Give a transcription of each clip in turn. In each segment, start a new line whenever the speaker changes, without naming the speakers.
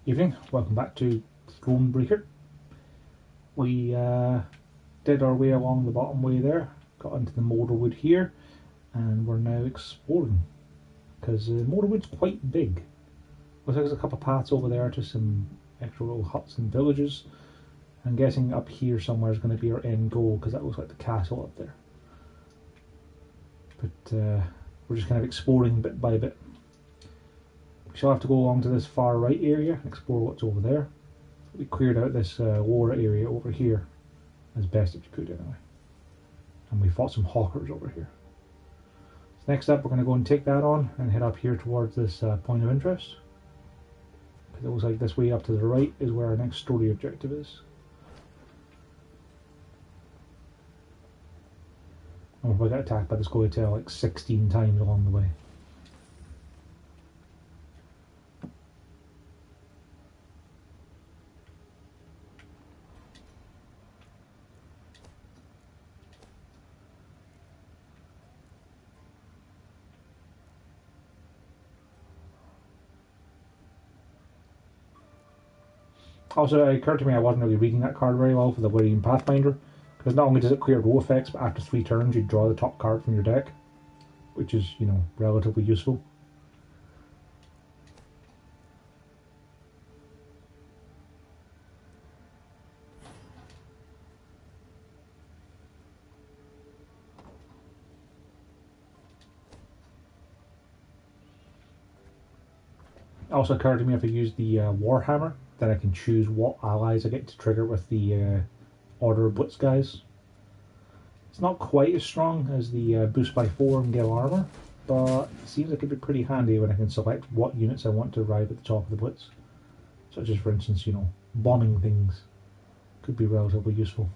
Evening, welcome back to Thronebreaker. We did our way along the bottom way there, got into the Moulderwood here, and we're now exploring, because Moulderwood's quite big. Looks like there's a couple of paths over there to some extra little huts and villages. I'm guessing up here somewhere is going to be our end goal, because that looks like the castle up there. But we're just kind of exploring bit by bit. We shall have to go along to this far right area and explore what's over there. We cleared out this lower area over here as best as we could anyway. And we fought some hawkers over here. So next up we're going to go and take that on and head up here towards this point of interest. Because it looks like this way up to the right is where our next story objective is. And we'll probably get attacked by the Scoia'tael like 16 times along the way. Also, it occurred to me I wasn't really reading that card very well for the Lyrian Pathfinder, because not only does it clear row effects, but after 3 turns you draw the top card from your deck, which is, you know, relatively useful. It also occurred to me if I use the Warhammer, then I can choose what allies I get to trigger with the Order of Blitz guys. It's not quite as strong as the boost by 4 and Gale Armor, but it seems like it'd be pretty handy when I can select what units I want to arrive at the top of the Blitz. Such as, for instance, you know, bombing things could be relatively useful.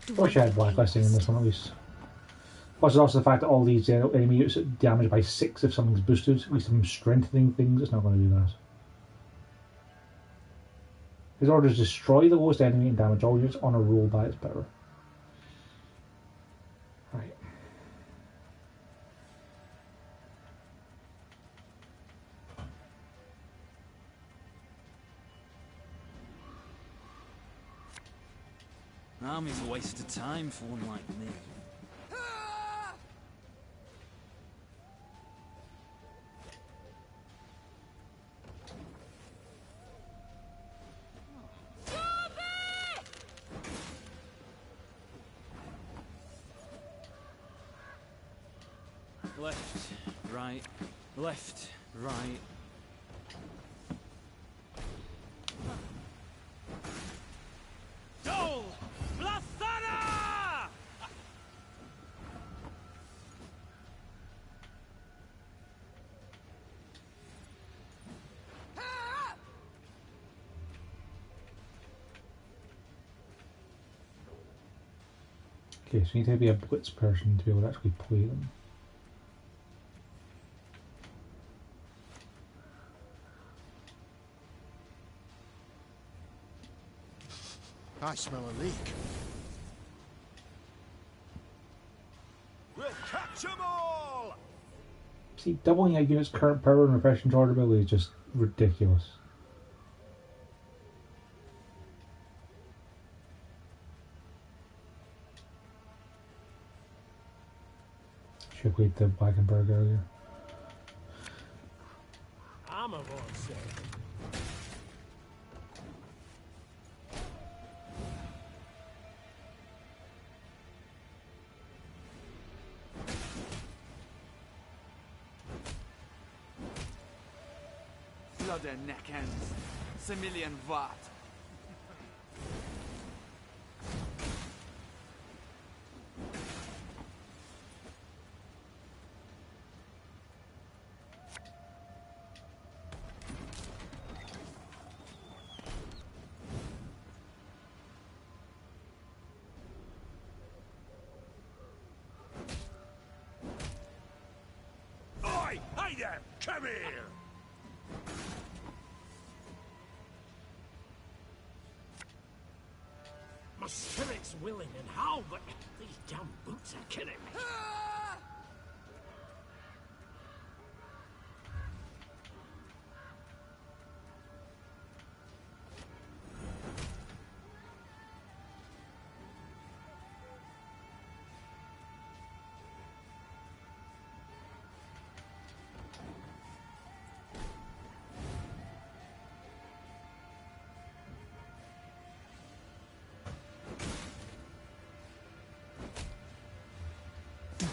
I wish I had blacklisting in this one at least. Plus, there's also the fact that all these enemy units are damaged by 6 if something's boosted. At least if I'm strengthening things, it's not going to do that. His orders destroy the lowest enemy and damage all units on a roll by its power. Right.
Army's a waste of time for one like me. Left, right, left, right. Dole! Blasana!
Okay, so you need to be a blitz person to be able to actually play them.
I smell a leak. We'll catch 'em all!
See, doubling a unit's current power and refreshing charge ability is just ridiculous. Should have played the Wagenberg earlier.
I'm a voice.
Blood and neck ends. Similian Vat.
Oi! Hey there! Come here!
My spirit's willing and how, but these damn boots are killing me.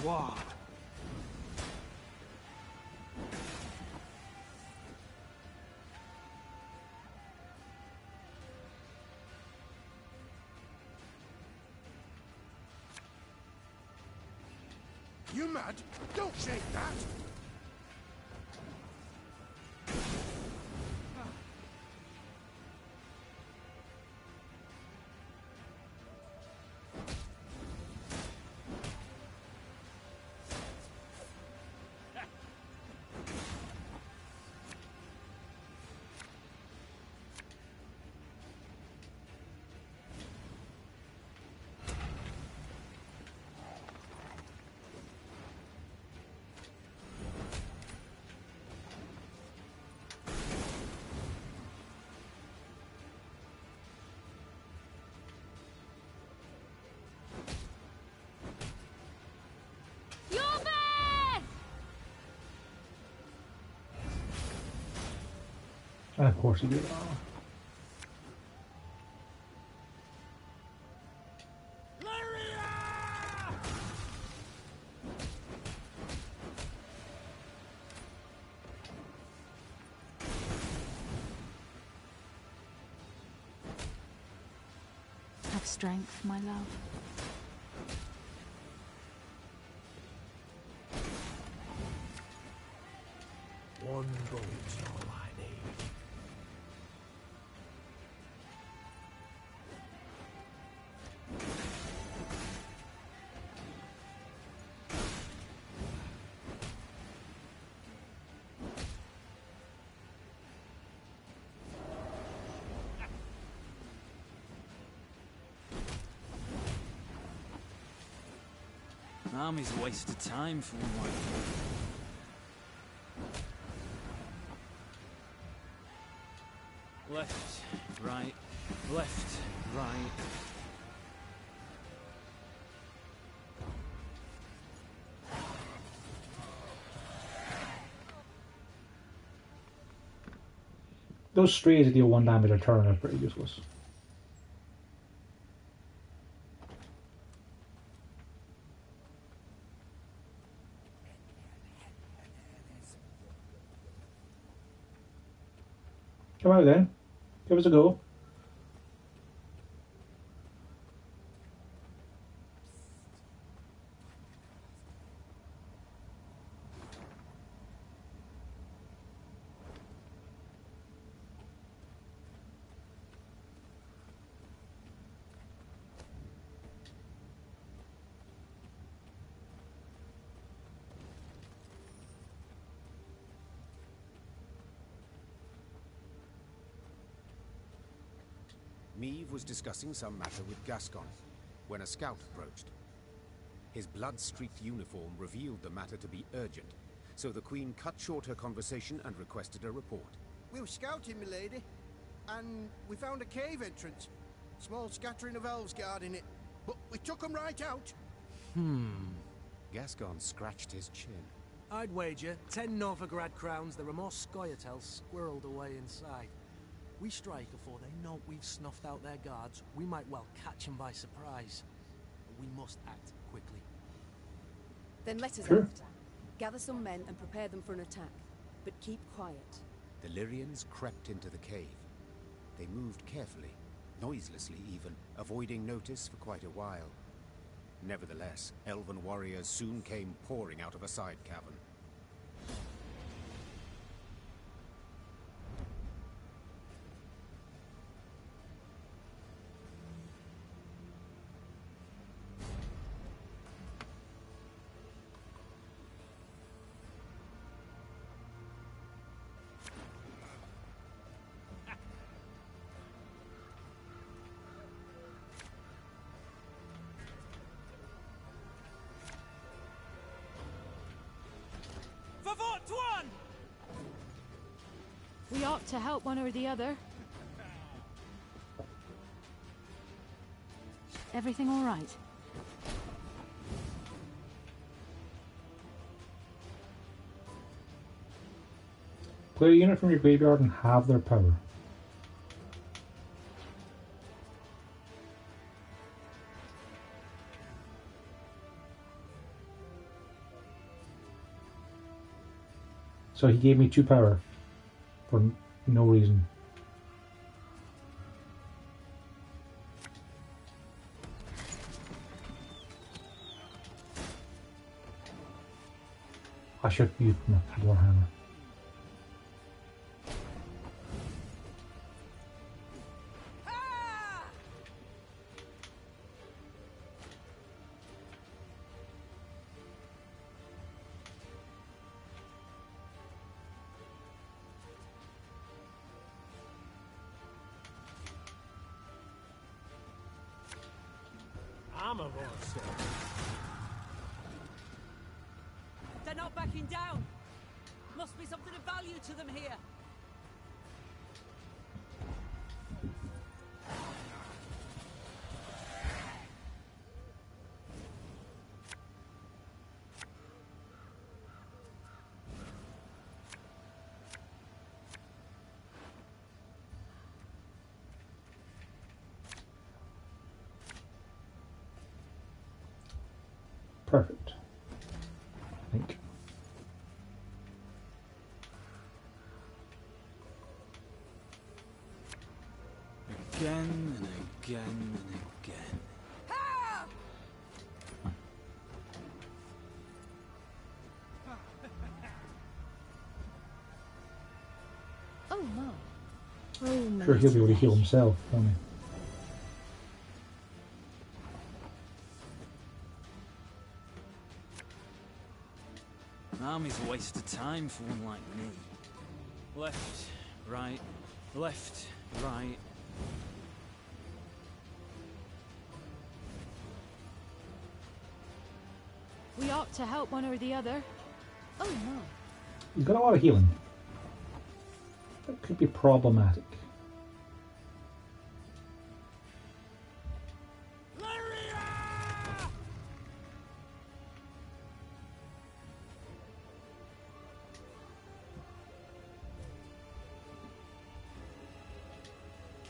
Wow.
You mad? Don't shake that!
And of course he did.
Have strength, my love.
One boat's all I need.
An army's a waste of time for one like that. Left, right, left, right.
Those strays that deal 1 damage a turn are pretty useless. Come out then. Give us a go.
Meve was discussing some matter with Gascon when a scout approached. His blood-streaked uniform revealed the matter to be urgent, so the Queen cut short her conversation and requested a report.
We were scouting, milady, and we found a cave entrance. Small scattering of elves guarding it, but we took them right out.
Gascon scratched his chin.
I'd wager 10 Novigrad crowns there are more Scoia'taels squirreled away inside. We strike before they know we've snuffed out their guards, we might well catch them by surprise. But we must act quickly.
Then let us
Sure.
act. Gather some men and prepare them for an attack. But keep quiet.
The Lyrians crept into the cave. They moved carefully, noiselessly even, avoiding notice for quite a while. Nevertheless, elven warriors soon came pouring out of a side cavern.
We ought to help one or the other. Everything all right?
Clear a unit from your graveyard and have their power. So he gave me 2 power for no reason. I should use my Warhammer.
I'm a monster.
They're not backing down. Must be something of value to them here.
Perfect. I think.
Again and again and again.
Oh my. Oh,
Sure, he'll be able to heal himself, won't he?
An army's a waste of time for one like me. Left, right, left, right.
We ought to help one or the other. Oh no.
He's got a lot of healing. That could be problematic.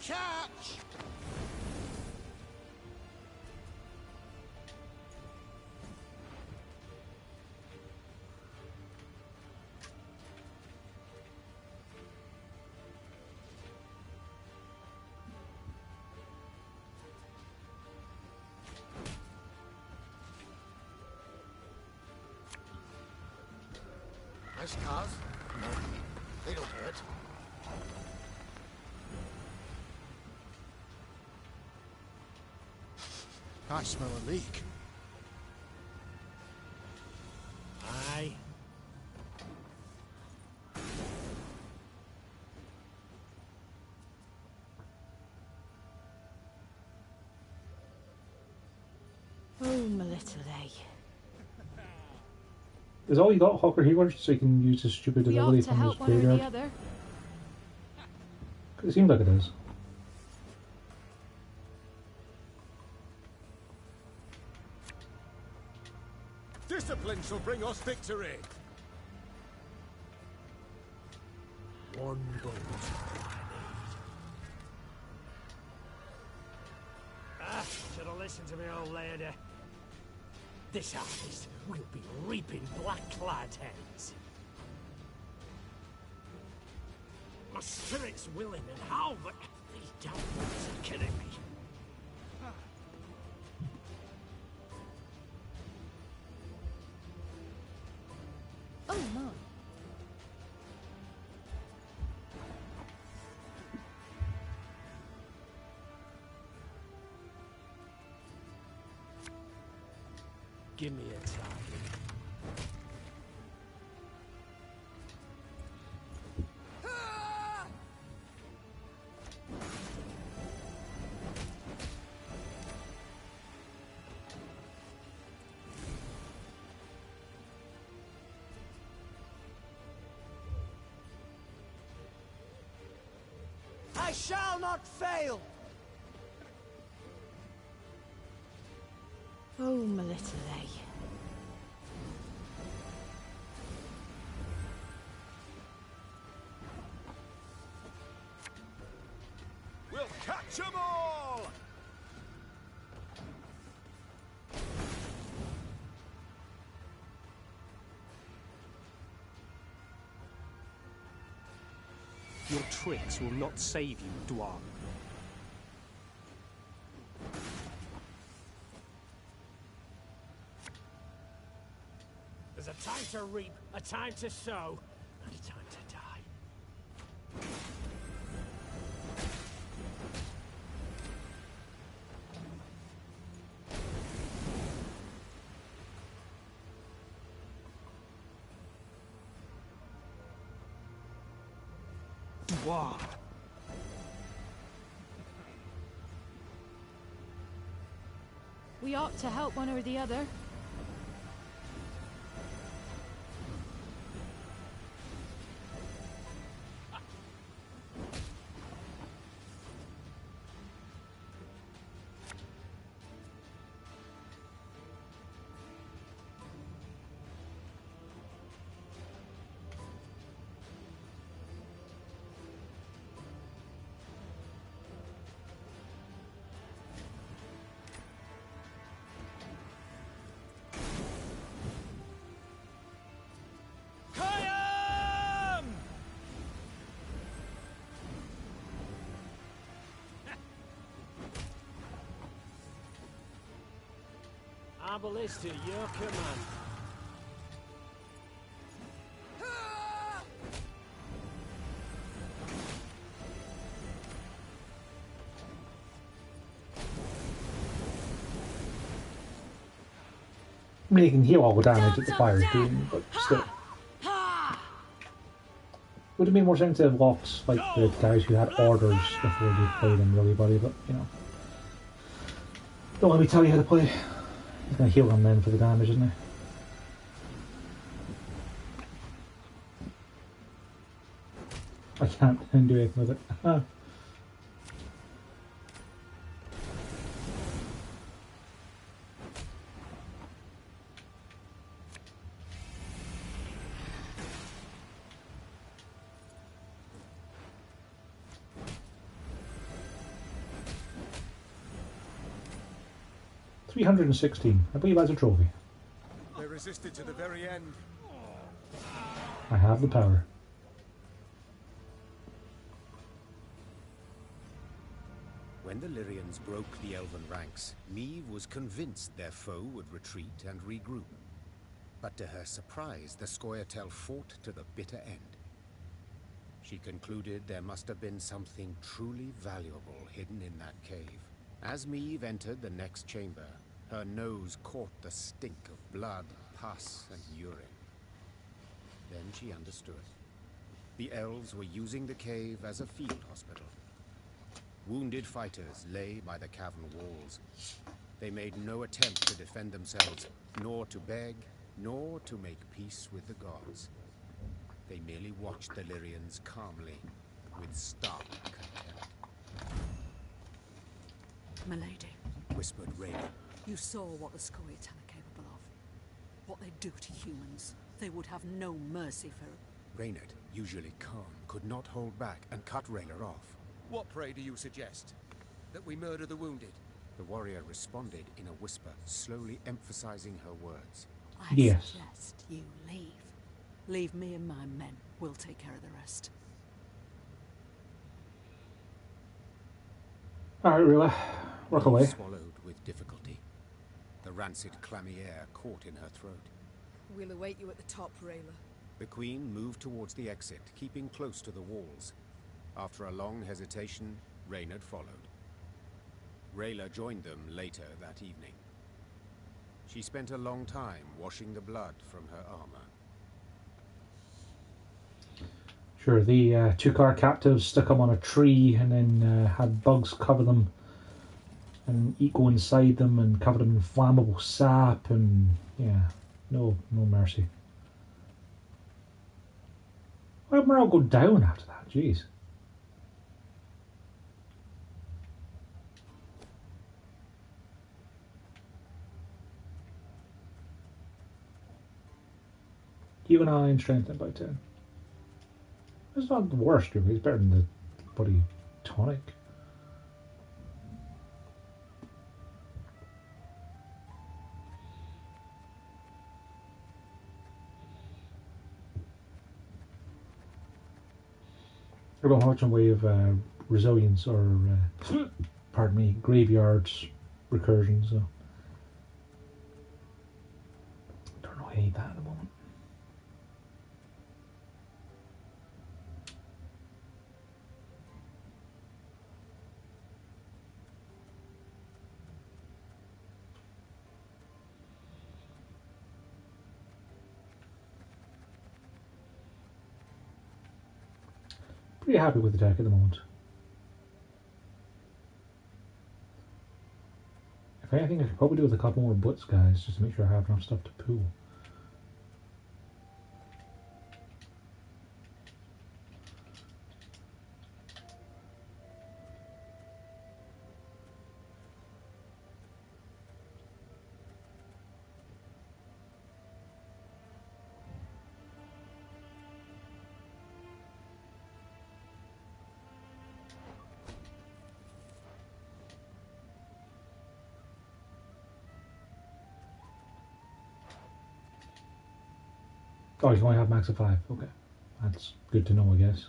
Catch! Nice cars. They don't hurt. I smell a leak.
Aye.
Oh, my little A.
Is all you got Hawker healers so you can use this stupid
We
ability
ought to
from this
help one or the
graveyard?
other.
It seems like it is.
Discipline shall bring us victory.
One bolt. Should have listened to me, old lady. This harvest will be reaping black-clad heads. My spirit's willing and how, but these damn wolves are killing me.
Oh, my.
Give me a target.
I shall not fail!
Oh, my little A.
We'll catch 'em all!
Your tricks will not save you, Dwarf.
There's a time to reap, a time to sow, and a time to die.
Dwarf.
We ought to help one or the other.
Our ballista, your command.
I mean, you can heal all the damage that the fire is doing, but still. Would have made more sense to have locks like the guys who had orders before they played them, really, buddy, but, you know. Don't let me tell you how to play. He's going to heal them then for the damage, isn't he? I can't do anything with it. 316. I believe that's a trophy.
They resisted to the very end.
I have the power.
When the Lyrians broke the elven ranks, Meve was convinced their foe would retreat and regroup. But to her surprise, the Scoia'tael fought to the bitter end. She concluded there must have been something truly valuable hidden in that cave. As Meve entered the next chamber, her nose caught the stink of blood, pus, and urine. Then she understood. The elves were using the cave as a field hospital. Wounded fighters lay by the cavern walls. They made no attempt to defend themselves, nor to beg, nor to make peace with the gods. They merely watched the Lyrians calmly, with stark contempt.
Milady,
Whispered Rayna.
you saw what the Scoia'tael are capable of. What they do to humans. They would have no mercy for...
Reynard, usually calm, could not hold back and cut Rayla off.
What, pray, do you suggest? That we murder the wounded?
The warrior responded in a whisper, slowly emphasizing her words.
I
Yes.
suggest you leave. Leave me and my men. We'll take care of the rest.
Alright, Rula. Work away.
Swallowed with difficulty. The rancid, clammy air caught in her throat.
We'll await you at the top, Rayla.
The queen moved towards the exit, keeping close to the walls. After a long hesitation, Reynard followed. Rayla joined them later that evening. She spent a long time washing the blood from her armor.
Sure, they took our captives, stuck them on a tree, and then had bugs cover them and go inside them and cover them in flammable sap, and yeah, no mercy. Why did morale go down after that? Jeez. Keep an eye and strength by 10. It's not the worst, really. It's better than the bloody tonic. I don't have much in way of resilience or, pardon me, graveyards recursion, so don't know any of that at the moment. Pretty happy with the deck at the moment. If anything, I could probably do with a couple more butts, guys, just to make sure I have enough stuff to pool. Oh, you only have max of 5. Okay. That's good to know, I guess.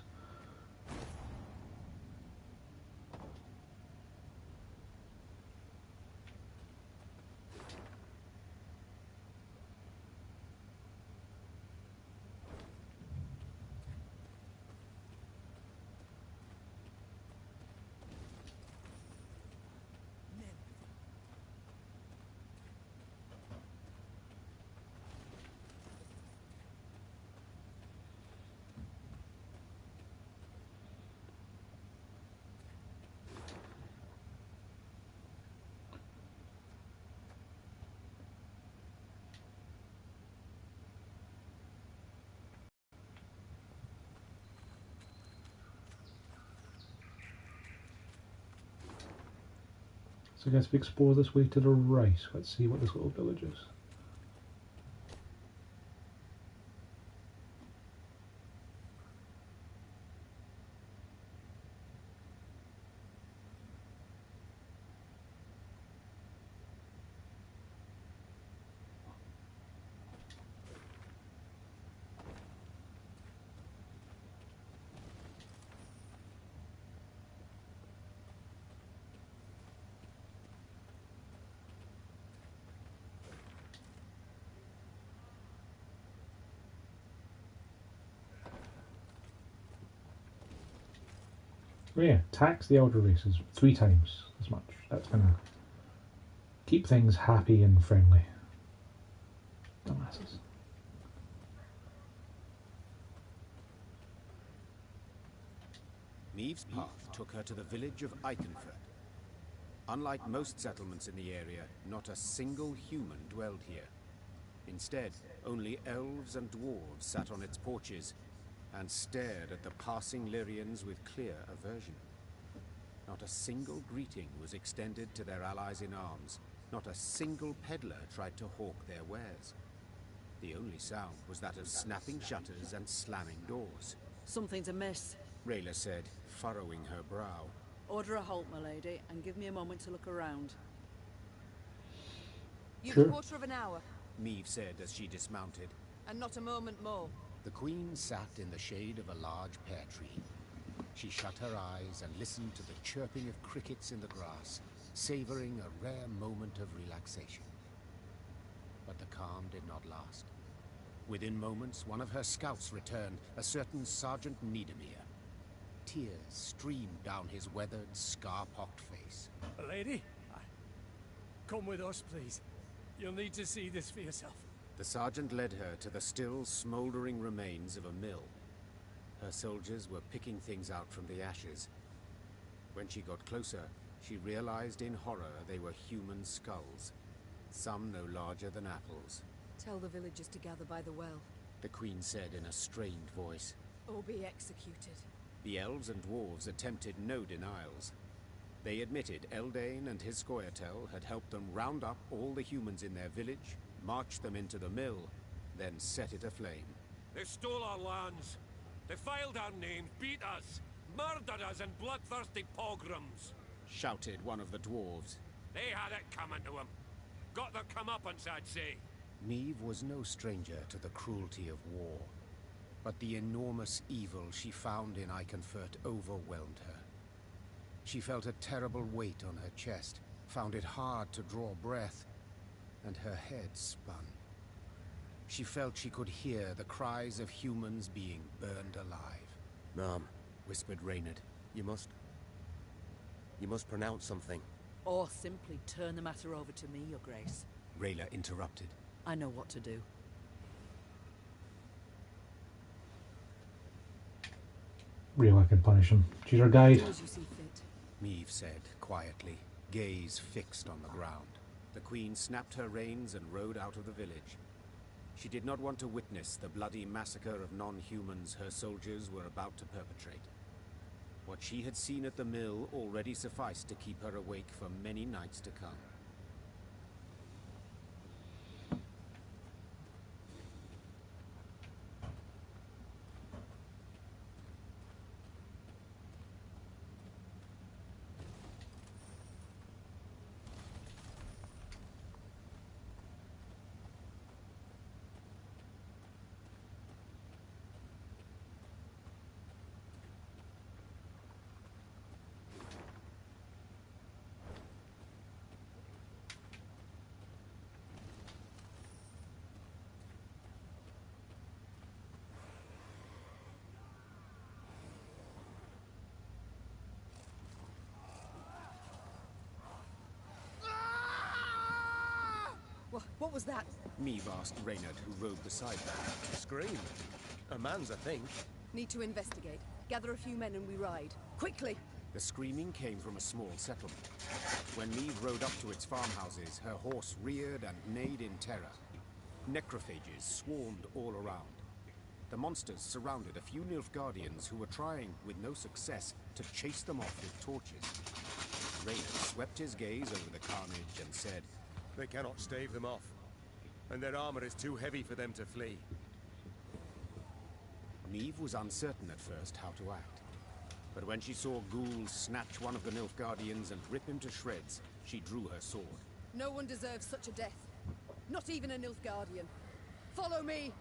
So I guess we explore this way to the right. Let's see what this little village is. Oh yeah, tax the elder races 3 times as much. That's gonna keep things happy and friendly. Dumbasses.
Neve's path took her to the village of Eichenfurt. Unlike most settlements in the area, not a single human dwelled here. Instead, only elves and dwarves sat on its porches and stared at the passing Lyrians with clear aversion. Not a single greeting was extended to their allies in arms. Not a single peddler tried to hawk their wares. The only sound was that of snapping shutters and slamming doors.
Something's amiss,
Rayla said, furrowing her brow.
Order a halt, my lady, and give me a moment to look around.
You've
Sure.
a quarter of an hour,
Meve said as she dismounted.
and not a moment more.
The Queen sat in the shade of a large pear tree. She shut her eyes and listened to the chirping of crickets in the grass, savoring a rare moment of relaxation. But the calm did not last. Within moments, one of her scouts returned, a certain Sergeant Niedermere. Tears streamed down his weathered, scar-pocked face.
Lady? Come with us, please. You'll need to see this for yourself.
The sergeant led her to the still, smouldering remains of a mill. Her soldiers were picking things out from the ashes. When she got closer, she realized in horror they were human skulls, some no larger than apples.
Tell the villagers to gather by the well,
The Queen said in a strained voice.
or be executed.
The elves and dwarves attempted no denials. They admitted Eldane and his Scoia'tael had helped them round up all the humans in their village, march them into the mill, then set it aflame.
They stole our lands. They filed our names, beat us, murdered us in bloodthirsty pogroms.
Shouted one of the dwarves.
They had it coming to them. Got their comeuppance, I'd say.
Meve was no stranger to the cruelty of war, but the enormous evil she found in Iconfurt overwhelmed her. She felt a terrible weight on her chest, found it hard to draw breath, and her head spun. She felt she could hear the cries of humans being burned alive.
Ma'am,
whispered Reynard.
You must pronounce something.
Or simply turn the matter over to me, Your Grace.
Rayla interrupted.
I know what to do.
Rayla can punish him. She's our guide.
Do as you see fit.
Meve said quietly, gaze fixed on the ground. The Queen snapped her reins and rode out of the village. She did not want to witness the bloody massacre of non-humans her soldiers were about to perpetrate. What she had seen at the mill already sufficed to keep her awake for many nights to come.
What was that?
Meve asked Reynard, who rode beside her.
Scream. A man's, I think.
Need to investigate. Gather a few men and we ride. Quickly!
The screaming came from a small settlement. When Meve rode up to its farmhouses, her horse reared and neighed in terror. Necrophages swarmed all around. The monsters surrounded a few Nilfgaardians who were trying, with no success, to chase them off with torches. Reynard swept his gaze over the carnage and said,
They cannot stave them off, and their armor is too heavy for them to flee.
Meve was uncertain at first how to act. But when she saw ghouls snatch one of the Nilfgaardians and rip him to shreds, she drew her sword.
No one deserves such a death. Not even a Nilfgaardian. Follow me!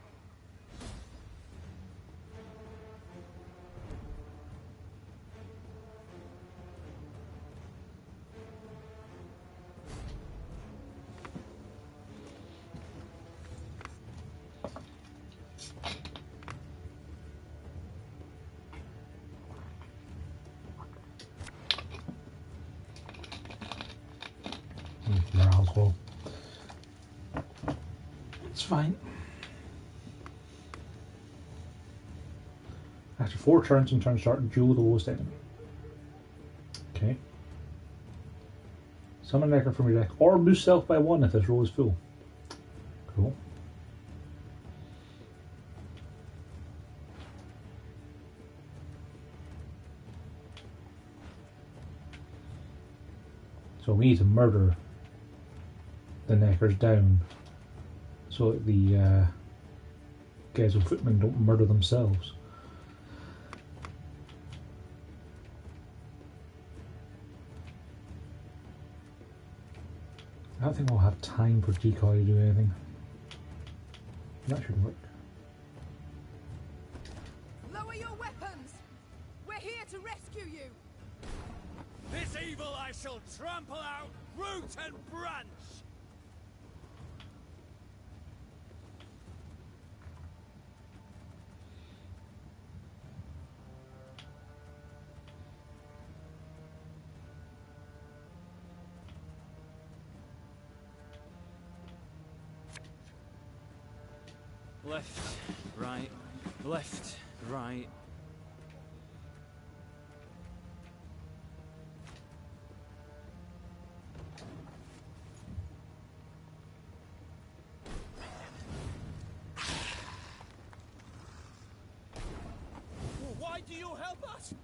Morale's low. It's fine. After 4 turns and turn start, duel the lowest enemy. Okay. Summon Necker from your deck, or boost self by 1 if this row is full. Cool. So we need to murder the Neckers down so that the guys with footmen don't murder themselves. I don't think I'll have time for Decoy to do anything. That should work.
Lower your weapons! We're here to rescue you!
This evil I shall trample out, root and branch!
Left, right, left, right.
Why do you help us?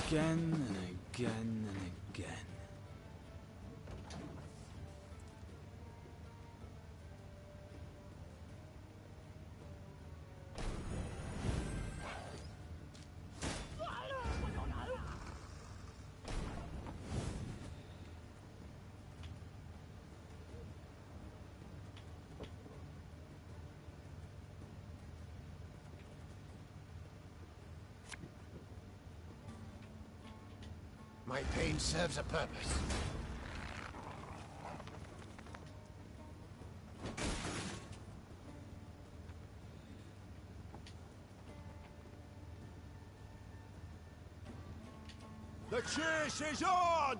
Again and again and again.
My pain serves a purpose.
The chase is on!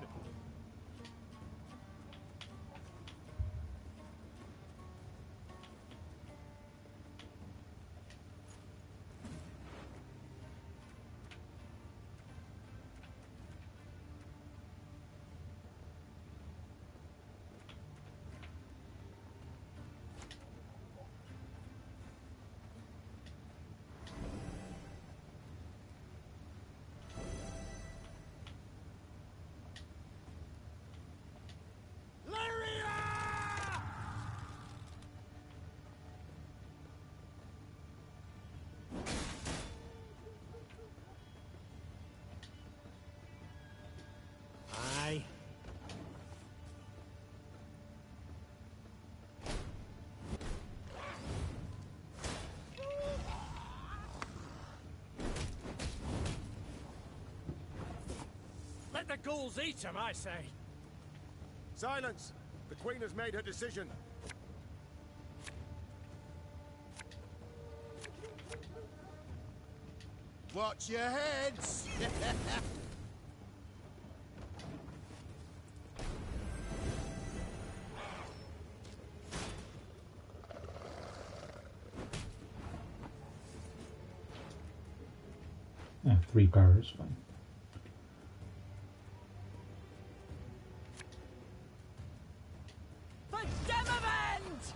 Aye.
Let the ghouls eat him, I say. Silence! The Queen has made her decision.
Watch your heads!
Yeah, 3 power is fine.
For Demavend!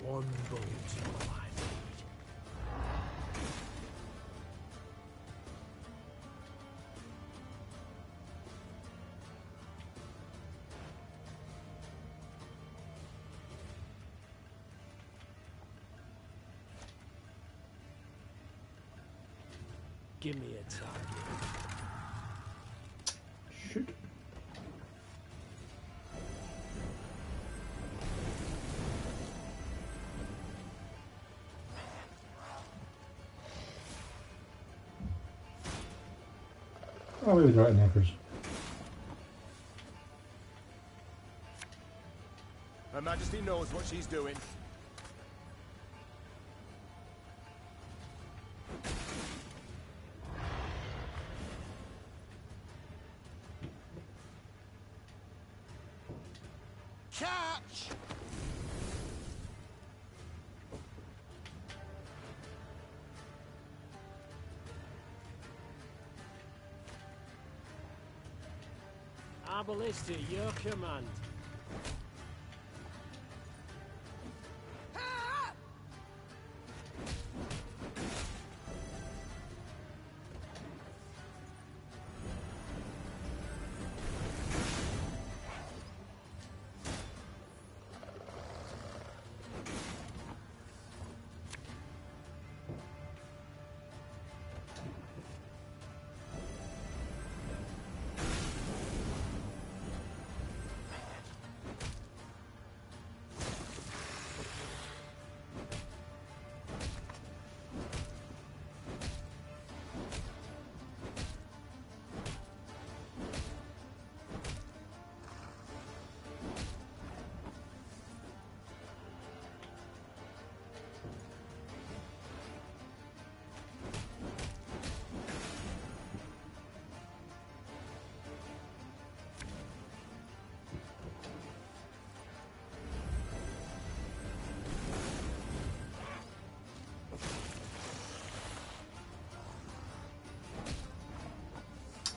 One bolt all I need. Give me a target.
Oh, maybe they're out in Neckers.
Her Majesty knows what she's doing.
Catch!
Our ballista, your command.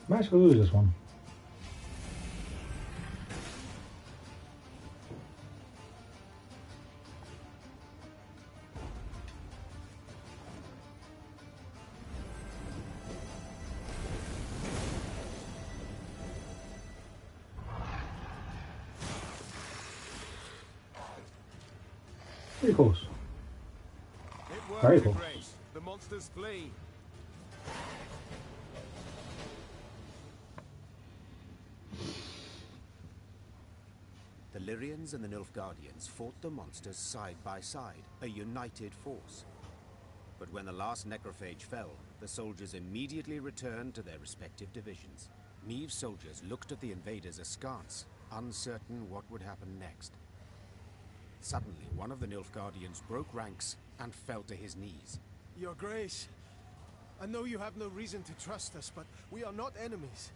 Might as well lose this one. Pretty close.
It worked,
Very
Your
close.
Grace. The monsters flee.
The Lyrians and the Nilfgaardians fought the monsters side by side, a united force. But when the last necrophage fell, the soldiers immediately returned to their respective divisions. Neve's soldiers looked at the invaders askance, uncertain what would happen next. Suddenly, one of the Nilfgaardians broke ranks and fell to his knees.
Your Grace, I know you have no reason to trust us, but we are not enemies.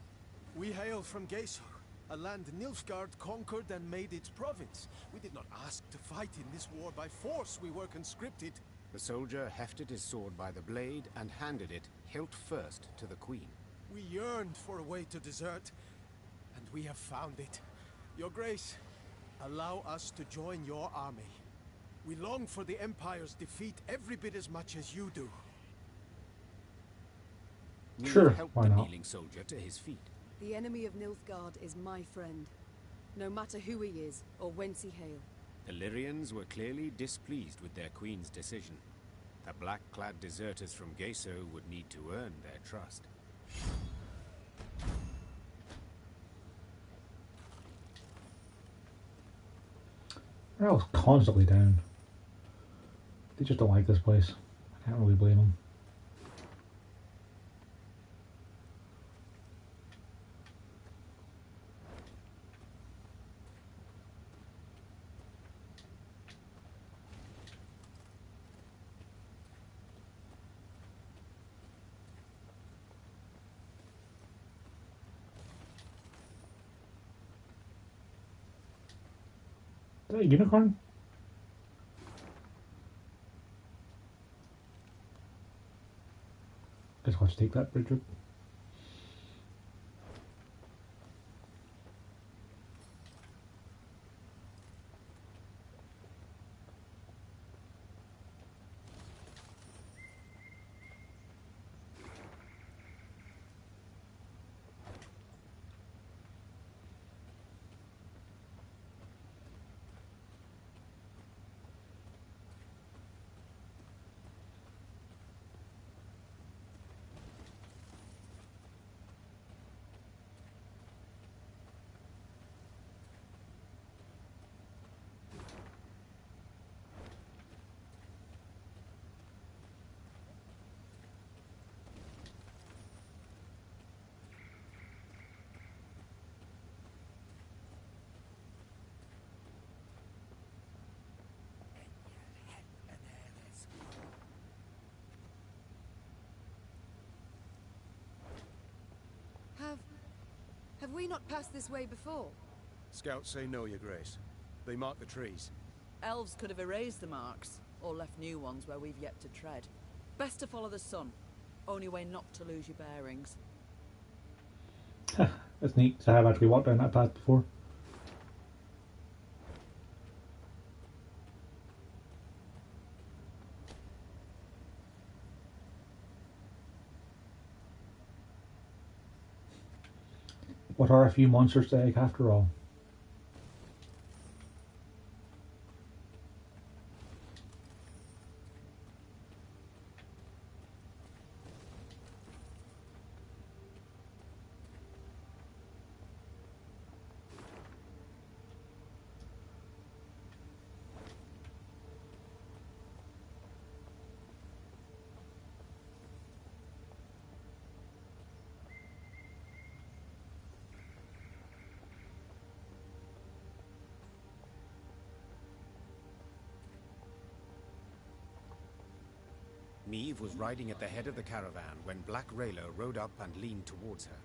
We hail from Geisor, a land Nilfgaard conquered and made its province. We did not ask to fight in this war by force. We were conscripted.
The soldier hefted his sword by the blade and handed it, hilt first, to the Queen.
We yearned for a way to desert, and we have found it. Your Grace, allow us to join your army. We long for the Empire's defeat every bit as much as you do.
Neve
Sure,
helped
why
the
not?
kneeling soldier to his feet.
The enemy of Nilfgaard is my friend. No matter who he is, or whence he hail.
The Lyrians were clearly displeased with their queen's decision. The black-clad deserters from Geisor would need to earn their trust.
They're all constantly down. They just don't like this place. I can't really blame them. Is that a unicorn? Guess I'll have to take that bridge up.
Have we not passed this way before?
Scouts say no, Your Grace. They mark the trees.
Elves could have erased the marks, or left new ones where we've yet to tread. Best to follow the sun. Only way not to lose your bearings.
That's neat, so I have actually walked down that path before. What are a few monsters to egg after all?
Meve was riding at the head of the caravan when Black Rayla rode up and leaned towards her.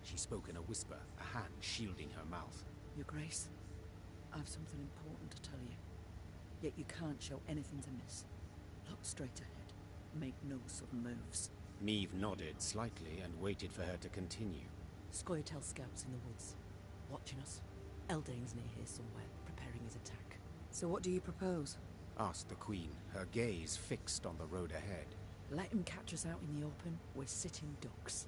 She spoke in a whisper, a hand shielding her mouth.
Your Grace, I've something important to tell you. Yet you can't show anything to miss. Look straight ahead. Make no sudden moves.
Meve nodded slightly and waited for her to continue.
Scoia'tael scouts in the woods, watching us. Eldain's near here somewhere, preparing his attack.
So what do you propose?
Asked the Queen, her gaze fixed on the road ahead.
Let him catch us out in the open. We're sitting ducks.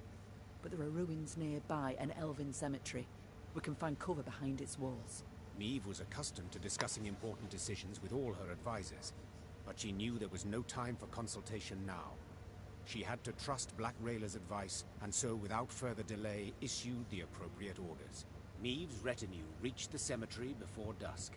But there are ruins nearby, an elven cemetery. We can find cover behind its walls.
Meve was accustomed to discussing important decisions with all her advisors, but she knew there was no time for consultation now. She had to trust Black Rayla's advice, and so without further delay issued the appropriate orders. Meve's retinue reached the cemetery before dusk.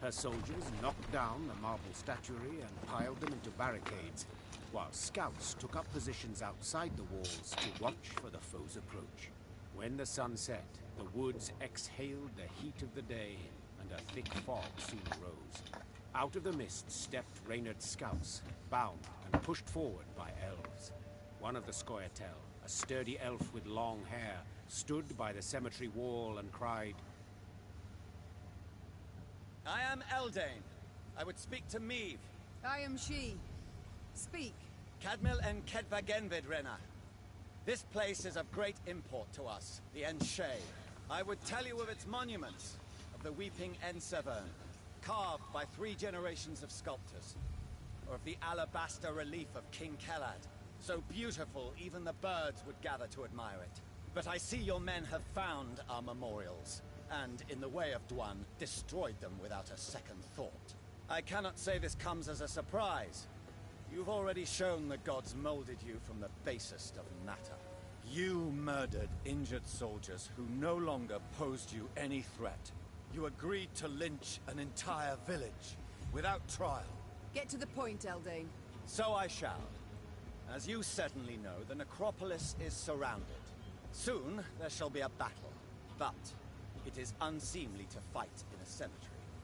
Her soldiers knocked down the marble statuary and piled them into barricades, while scouts took up positions outside the walls to watch for the foe's approach. When the sun set, the woods exhaled the heat of the day, and a thick fog soon arose. Out of the mist stepped Reynard's scouts, bound and pushed forward by elves. One of the Scoia'tael, a sturdy elf with long hair, stood by the cemetery wall and cried,
I am Eldain. I would speak to Meve.
I am she. Speak.
Cadmil and Kedvagenvid, Rena. This place is of great import to us, the Enshay. I would tell you of its monuments, of the weeping Ensevern, carved by 3 generations of sculptors, or of the alabaster relief of King Kellad, so beautiful even the birds would gather to admire it. But I see your men have found our memorials, and, in the way of Dwan, destroyed them without a second thought. I cannot say this comes as a surprise. You've already shown the gods molded you from the basest of matter. You murdered injured soldiers who no longer posed you any threat. You agreed to lynch an entire village, without trial.
Get to the point, Eldain.
So I shall. As you certainly know, the necropolis is surrounded. Soon, there shall be a battle, but it is unseemly to fight in a cemetery.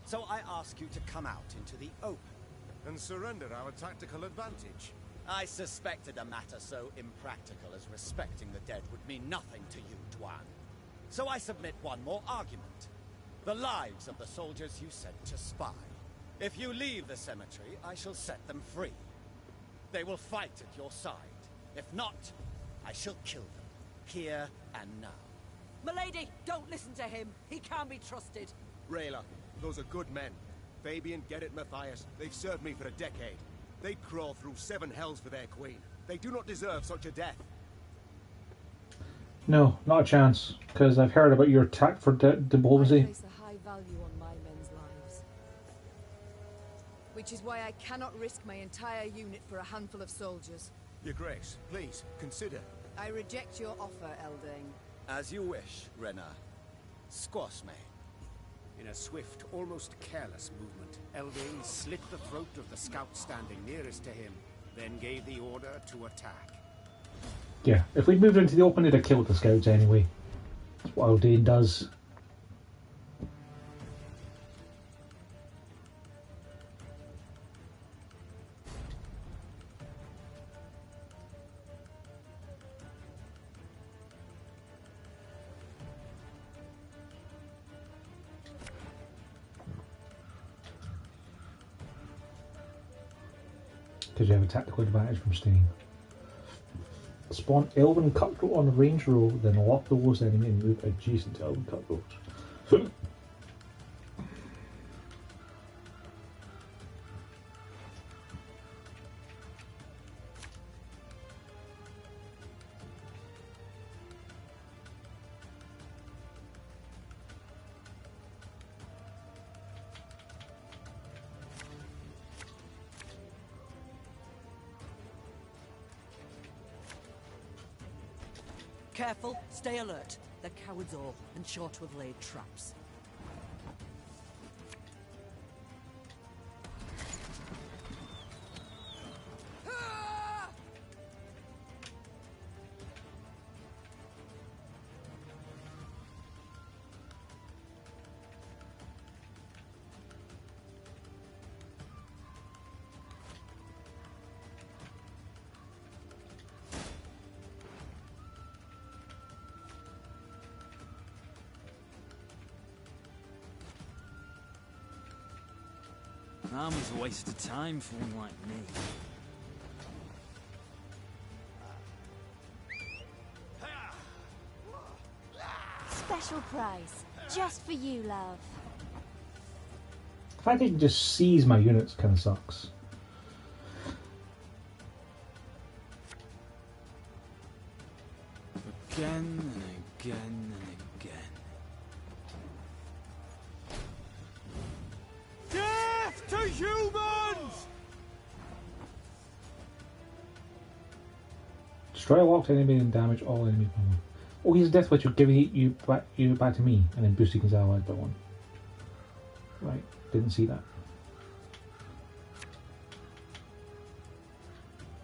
So I ask you to come out into the open.
And surrender our tactical advantage.
I suspected a matter so impractical as respecting the dead would mean nothing to you, Dwan. So I submit one more argument. The lives of the soldiers you sent to spy. If you leave the cemetery, I shall set them free. They will fight at your side. If not, I shall kill them, here and now.
Milady, don't listen to him. He can't be trusted.
Rayla, those are good men. Fabian, Gerrit, Matthias, they've served me for a decade. They'd crawl through 7 hells for their queen. They do not deserve such a death.
No, not a chance, because I've heard about your attack for diplomacy.
I place a high value on my men's lives. Which is why I cannot risk my entire unit for a handful of soldiers.
Your Grace, please, consider.
I reject your offer, Eldain.
As you wish, Rena. Squash me.
In a swift, almost careless movement, Eldain slit the throat of the scout standing nearest to him, then gave the order to attack.
Yeah, if we'd moved into the open, it'd have killed the scouts anyway. That's what Eldain does. because you have a tactical advantage from staying. Spawn Elven Cutthroat on the range roll, then lock the lowest enemy and move adjacent to Elven Cutthroats.
Careful, stay alert. They're cowards all, and sure to have laid traps.
Armor's a waste of time for one like me.
Special price. Just for you, love.
The fact they can just seize my units kind of sucks.
Again and again and again.
Death to humans!
Destroy a locked enemy and damage all enemies by one. Oh, he's a death witch, giving you back to me, and then boosting his allies by one. Right, didn't see that.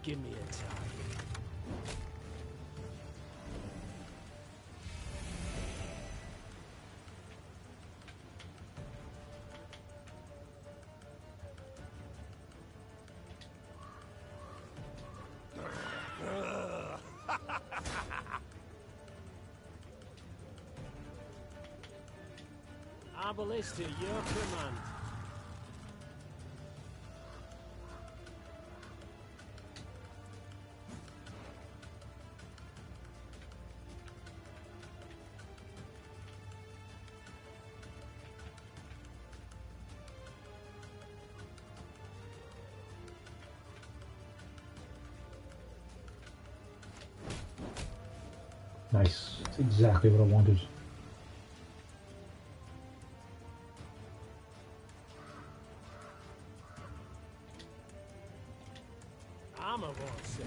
Give me a time. Ballista, your command.
Nice. That's exactly what I wanted.
Armor won't save.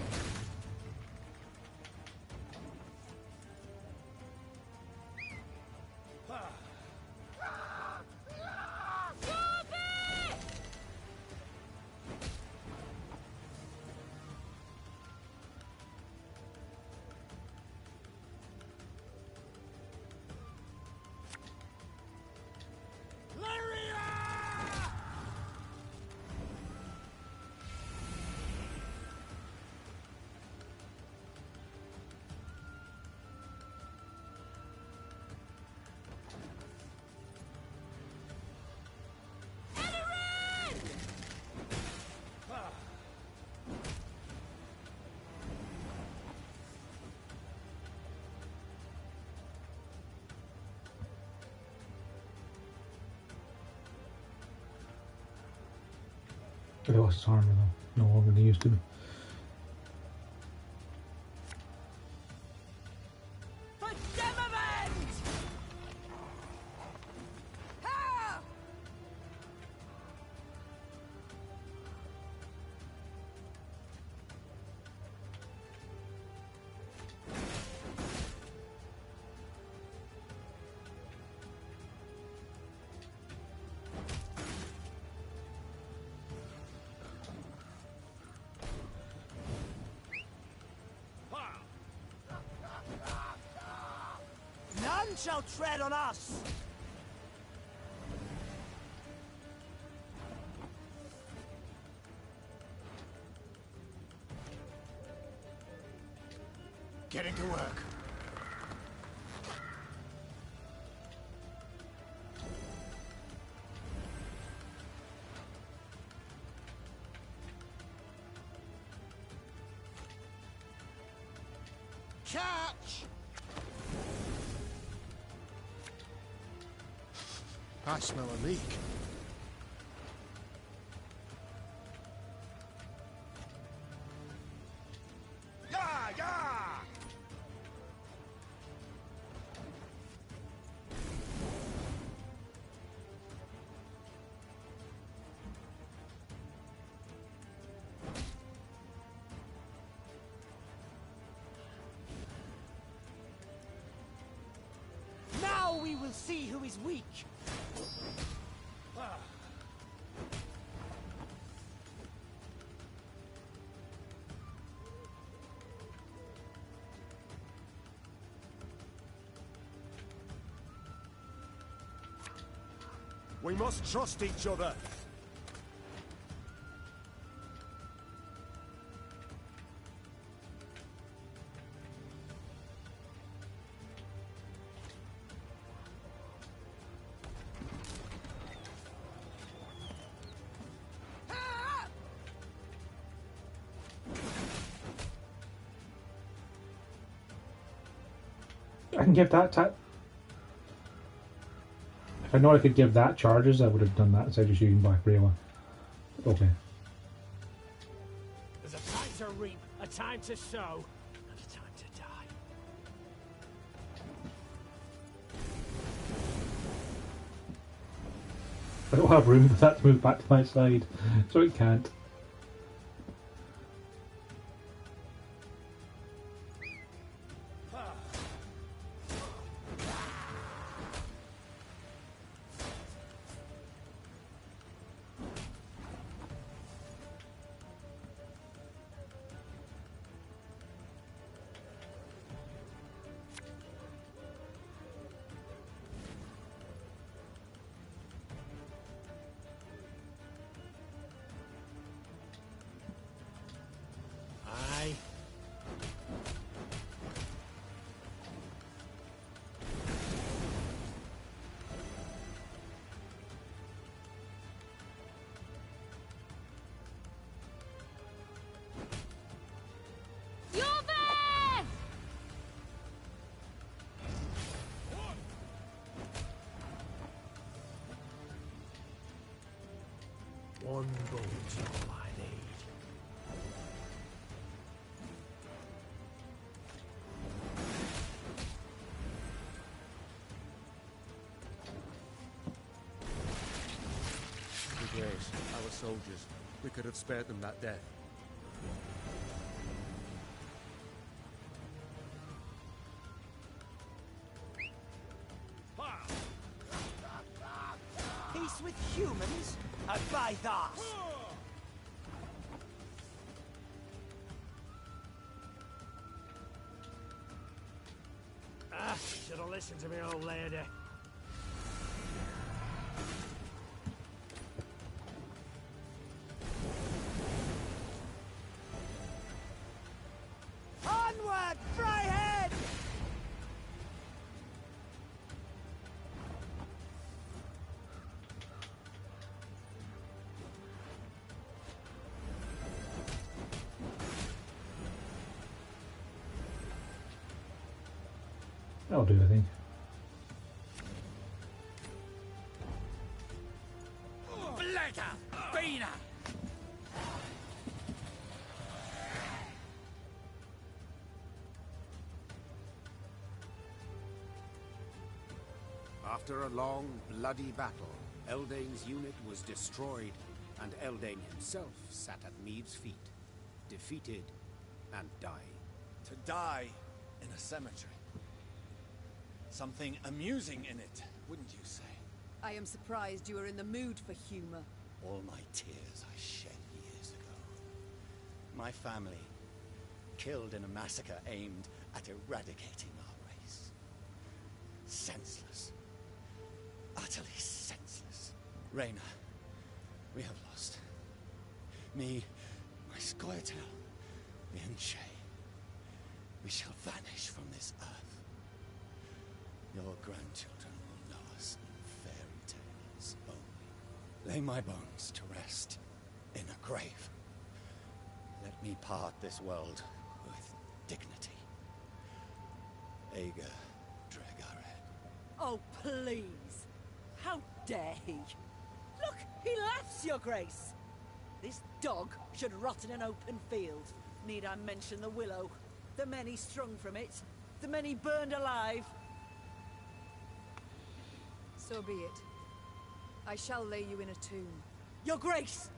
They lost his armor though, no longer than they used to be.
None shall tread on us!
Getting to work.
catch! I smell a leak.
Yeah, yeah!
Now we will see who is weak.
We must trust each other.
I can give that if I know I could give that charges, I would have done that instead of just using Black Brayla. Okay.
There's a time to reap, a time to sow, and a time to die.
I don't have room for that to move back to my side, so it can't.
Aye. One boat's all I need.
The Greys, our soldiers. We could have spared them that death.
Peace with humans? Abide that!
Should have listened to me, old lady.
Onward, Fryhead!
That'll do, I think.
Blacker! Beaner!
After a long, bloody battle, Eldain's unit was destroyed, and Eldain himself sat at Meade's feet, defeated and dying.
To die in a cemetery. Something amusing in it, wouldn't you say?
I am surprised you are in the mood for humor.
All my tears I shed years ago. My family, killed in a massacre aimed at eradicating our race. Senseless. Utterly senseless. Reyna, we have lost. Me, my Scoia'tael, the Enshay. We shall vanish from this earth. Your grandchildren will know us in fairy tales only. Lay my bones to rest in a grave. Let me part this world with dignity.
Aedirn, Dregared.
Oh, please! How dare he? Look, he laughs, Your Grace! This dog should rot in an open field. Need I mention the willow? The men he strung from it? The men he burned alive?
So be it. I shall lay you in a tomb.
Your Grace!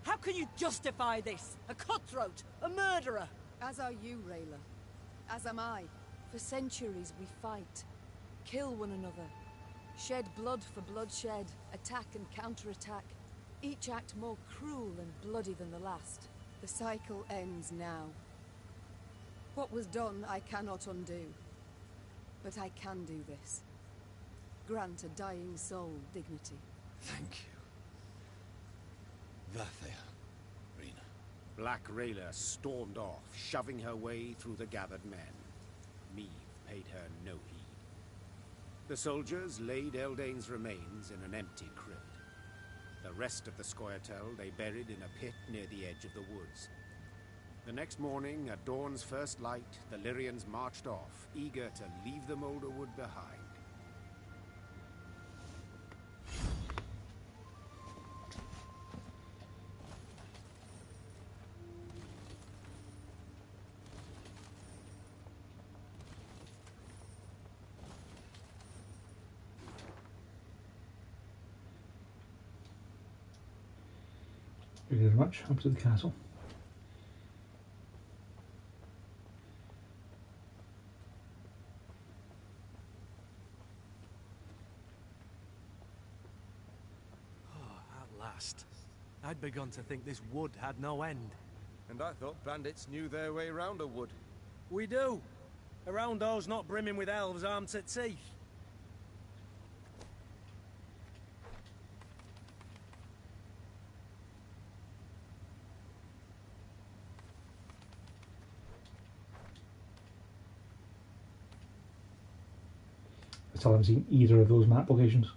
How can you justify this? A cutthroat, a murderer!
As are you, Rayla. As am I. For centuries we fight. Kill one another. Shed blood for bloodshed. Attack and counterattack. Each act more cruel and bloody than the last. The cycle ends now. What was done I cannot undo. But I can do this. Grant a dying soul dignity.
Thank you. Vathea, Rena.
Black Rayla stormed off, shoving her way through the gathered men. Meve paid her no heed. The soldiers laid Eldane's remains in an empty crypt. The rest of the Scoia'tael they buried in a pit near the edge of the woods. The next morning, at dawn's first light, the Lyrians marched off, eager to leave the Moulderwood behind.
Thank you very much. Up to the castle.
At last. I'd begun to think this wood had no end.
And I thought bandits knew their way round a wood.
We do. Around those not brimming with elves armed to teeth.
I still haven't seen either of those map locations.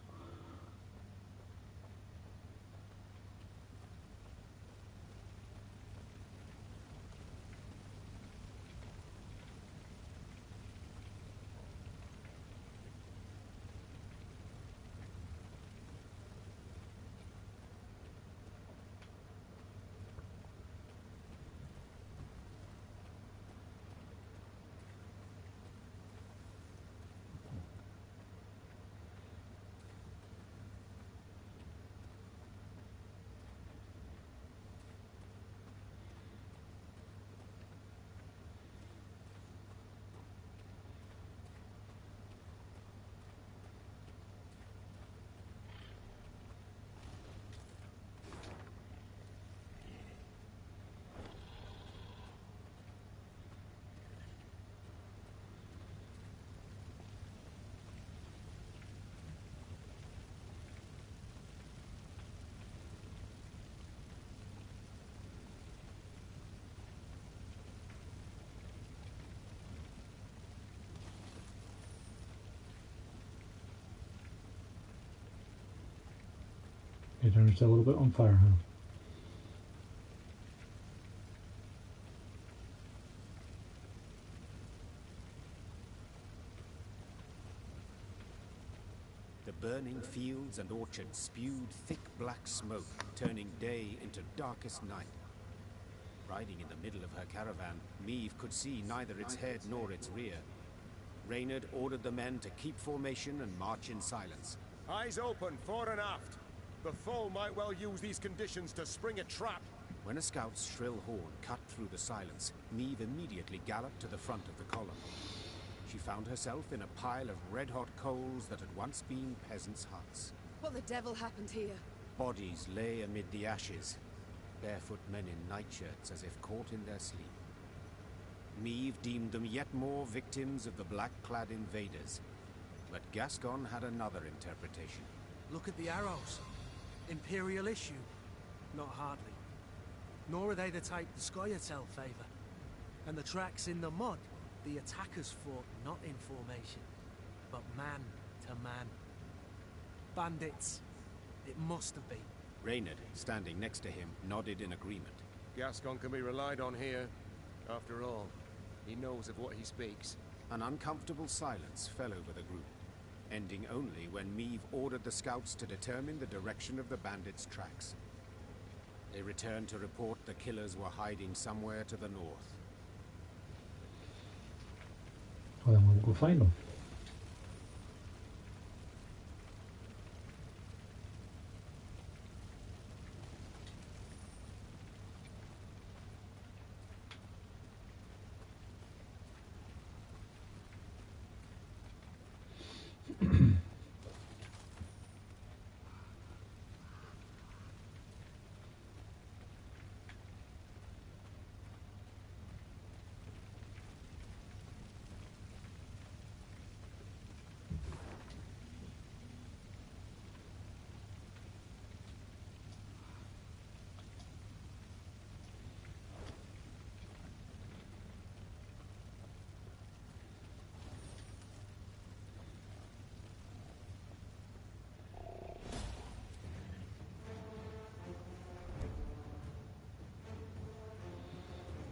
Aedirn's a little bit on fire now.
The burning fields and orchards spewed thick black smoke, turning day into darkest night. Riding in the middle of her caravan, Meve could see neither its head nor its rear. Reynard ordered the men to keep formation and march in silence.
Eyes open, fore and aft. The foe might well use these conditions to spring a trap.
When a scout's shrill horn cut through the silence, Meve immediately galloped to the front of the column. She found herself in a pile of red-hot coals that had once been peasants' huts.
What the devil happened here?
Bodies lay amid the ashes, barefoot men in nightshirts as if caught in their sleep. Meve deemed them yet more victims of the black-clad invaders, but Gascon had another interpretation.
Look at the arrows. Imperial issue? Not hardly. Nor are they the type the Scoia'tael favour. And the tracks in the mud, the attackers fought not in formation, but man to man. Bandits. It must have been.
Reynard, standing next to him, nodded in agreement.
Gascon can be relied on here. After all, he knows of what he speaks.
An uncomfortable silence fell over the group, ending only when Meave ordered the scouts to determine the direction of the bandits' tracks. They returned to report the killers were hiding somewhere to the north.
Well, then we'll go find them.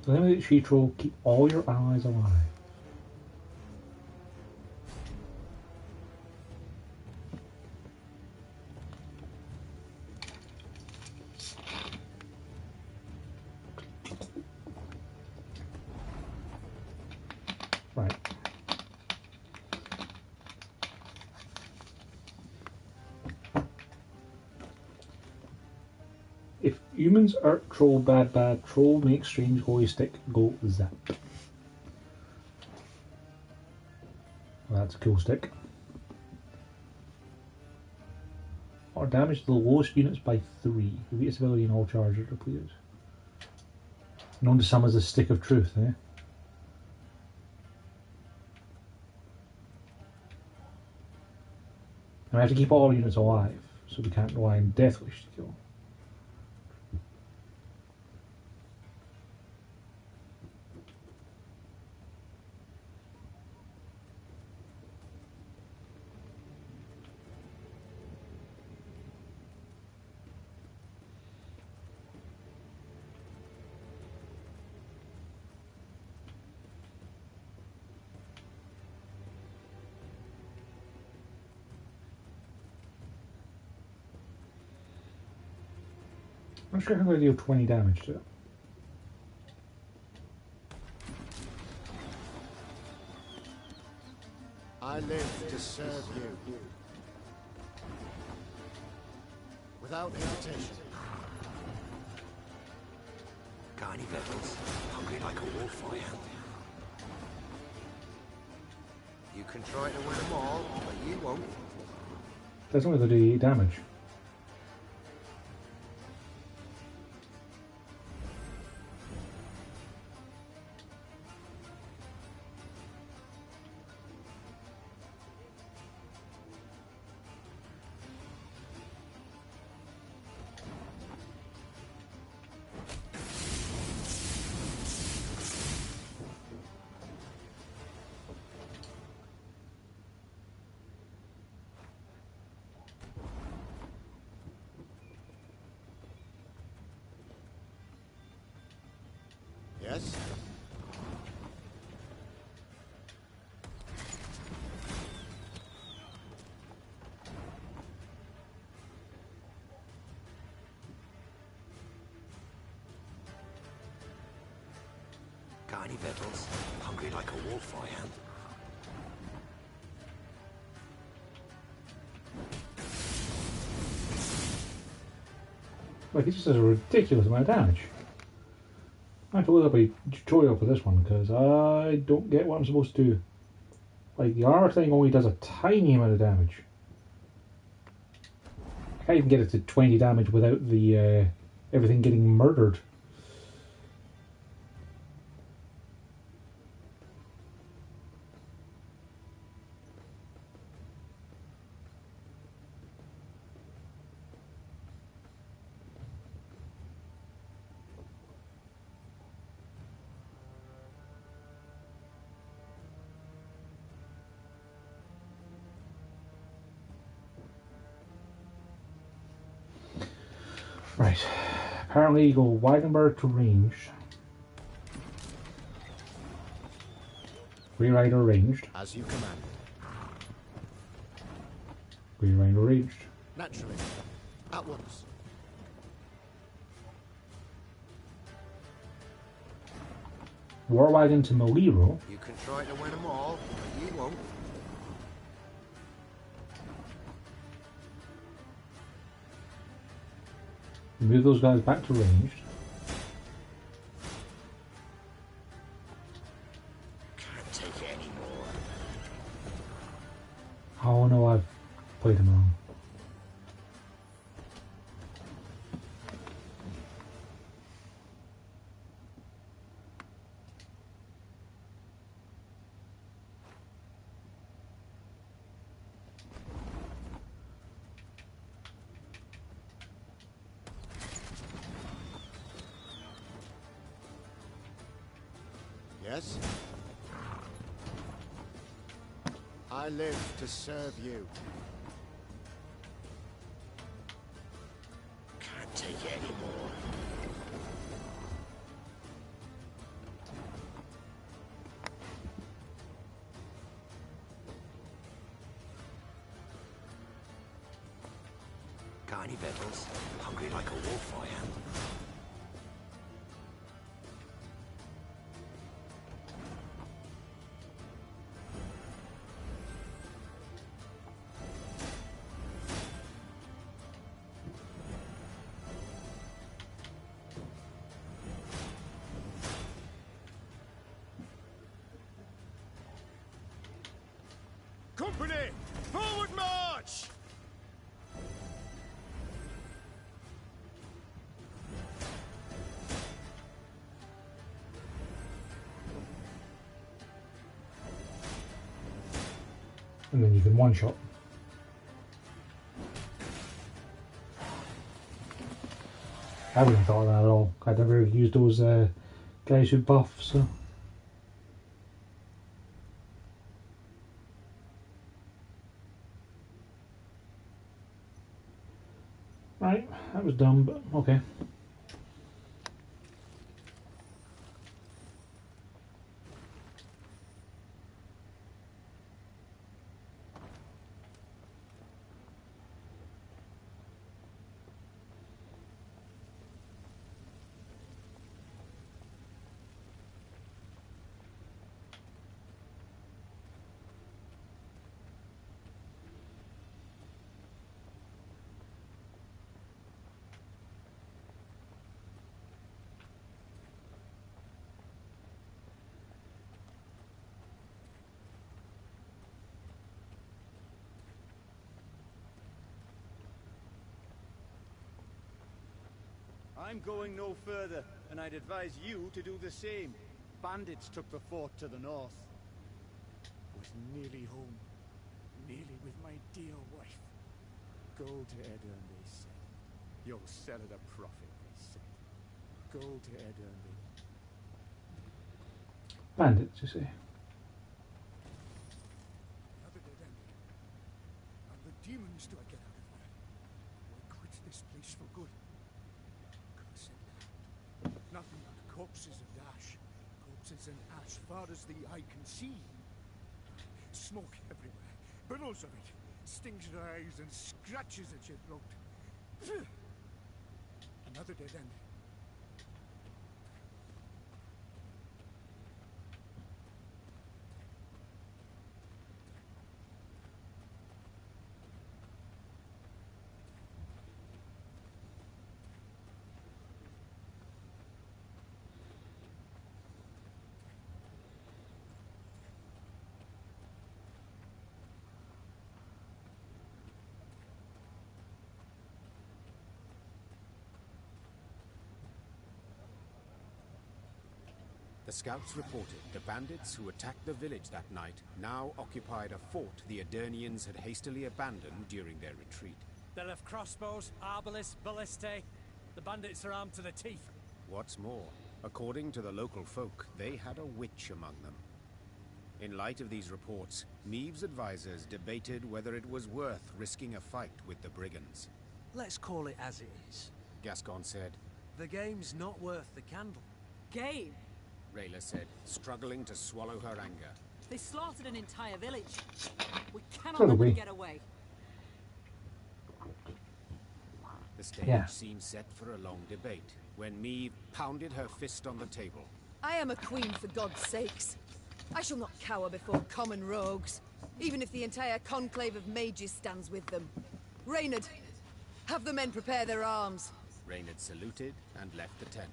Eliminate she troll, keep all your allies alive. Right. If humans are troll bad, troll make strange holy stick go zap. Well, that's a cool stick. Or damage to the lowest units by 3. Repeat its ability in all charges depleted. Known to some as the stick of truth, eh? And I have to keep all units alive, so we can't rely on Death Wish to kill. I'm not sure how to deal 20 damage to it.
I live to serve you. Without hesitation.
Got any vessels? Hungry like a wolf, I am. You can try to win them all, but you won't.
That's only going to do 8 damage.
Yes?
Got any vessels? Hungry like a wolf, I am.
Like, it just does a ridiculous amount of damage. I have to look up a tutorial for this one because I don't get what I'm supposed to do. Like, the armor thing only does a tiny amount of damage. I can't even get it to 20 damage without the everything getting murdered. Right. Apparently you go Wagenberg to range. Free rider ranged.
As you command.
Free rider ranged.
Naturally. At once.
War wagon to Maliro.
You can try to win them all, but you won't.
Move those guys back to ranged.
Can't take it anymore.
Oh no, I've played him wrong.
Yes? I live to serve you.
Can't take it anymore. Got any victuals? Hungry like a wolf, I am.
Company! Forward march!
And then you can one shot. I wouldn't have thought of that at all. I'd never used those guys who buff, so. Right, that was dumb, but okay.
I'm going no further, and I'd advise you to do the same. Bandits took the fort to the north.
Was nearly home. Nearly with my dear wife. Go to Aedirn, they said. You'll sell at a profit, they said. Go to Aedirn, they...
Bandits, you say?
Another dead end. And the demons do I get out of there? Or I quit this place for good. Nothing but corpses and ash. Corpses and ash far as the eye can see. Smoke everywhere. Billows of it. Stings your eyes and scratches at your throat. Another dead end.
The scouts reported the bandits who attacked the village that night now occupied a fort the Aedirnians had hastily abandoned during their retreat.
They'll have crossbows, arbalists, ballistae. The bandits are armed to the teeth.
What's more, according to the local folk, they had a witch among them. In light of these reports, Neve's advisors debated whether it was worth risking a fight with the brigands.
Let's call it as it is.
Gascon said.
The game's not worth the candle.
Game?
Rayla said, struggling to swallow her anger.
They slaughtered an entire village. We cannot
So do
let
we.
them get away.
The stage
Yeah.
seemed set for a long debate when Meve pounded her fist on the table.
I am a queen, for God's sakes. I shall not cower before common rogues, even if the entire conclave of mages stands with them. Reynard, have the men prepare their arms.
Reynard saluted and left the tent.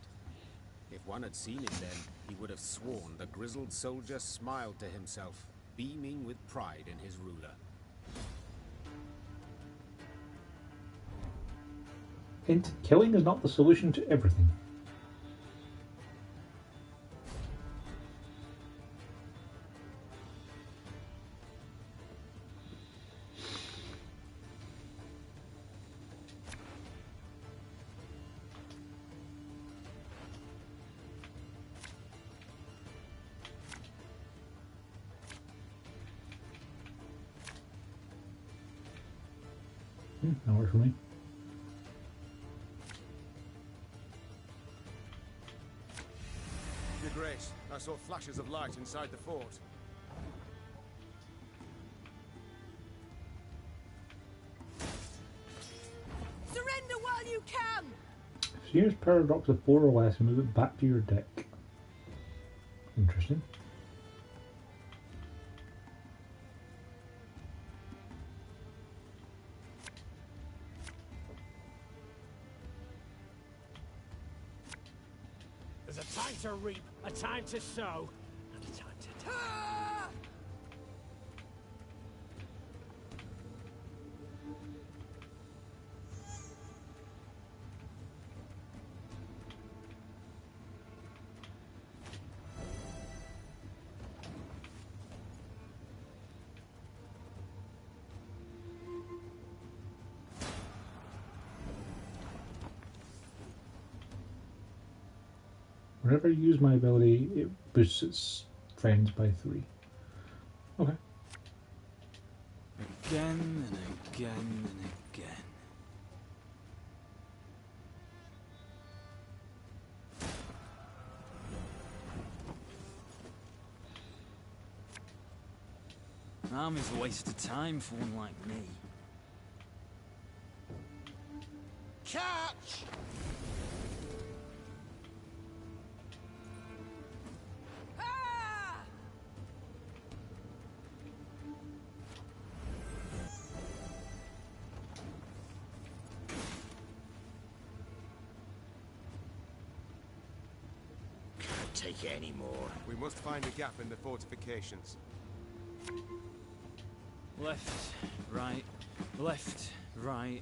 If one had seen him then, he would have sworn the grizzled soldier smiled to himself, beaming with pride in his ruler.
Hint, killing is not the solution to everything. That works for me.
Your Grace, I saw flashes of light inside the fort.
Surrender while you can!
So use paradox of 4 or less and move it back to your deck. Interesting.
There's a time to reap, a time to sow, and a time to die.
Whenever I use my ability, it boosts its friends by 3. Okay.
Again and again and again. Time is a waste of time for one like me.
Catch!
Can't take it anymore.
We must find a gap in the fortifications.
Left, right, left, right.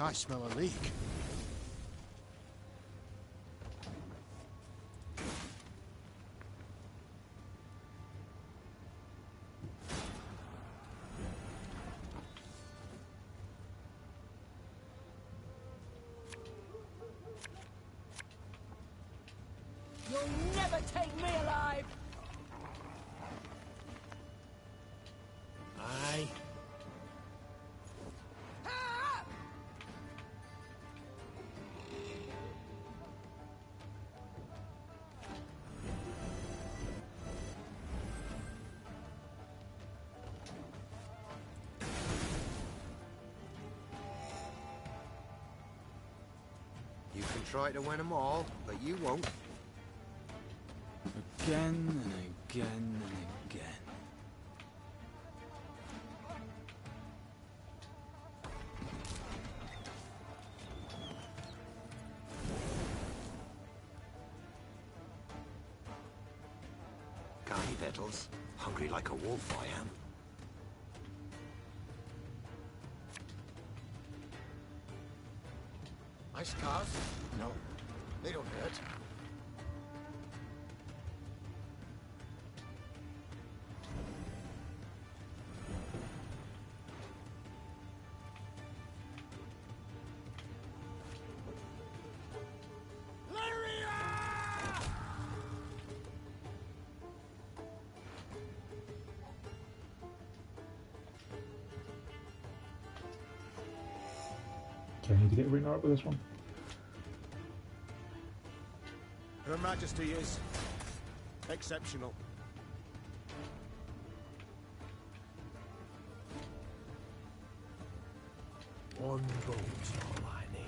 I smell a leak.
You'll never take me alive!
Aye.
You can try to win them all, but you won't.
Again and again and again.
Got any victuals? Hungry like a wolf, I am. Ice scars? No, they don't hurt.
Okay, I need to get Ragnar up with this one.
Her Majesty is... Exceptional.
One boat's all I need.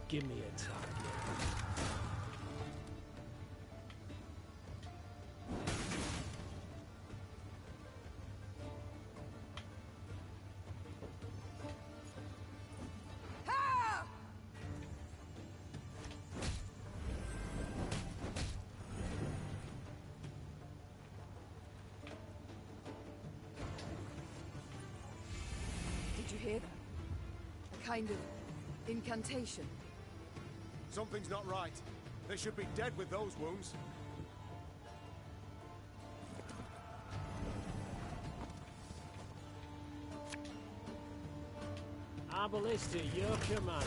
Give me a target.
Did you hear that? A kind of incantation.
Something's not right. They should be dead with those wounds.
Arbalist at your command.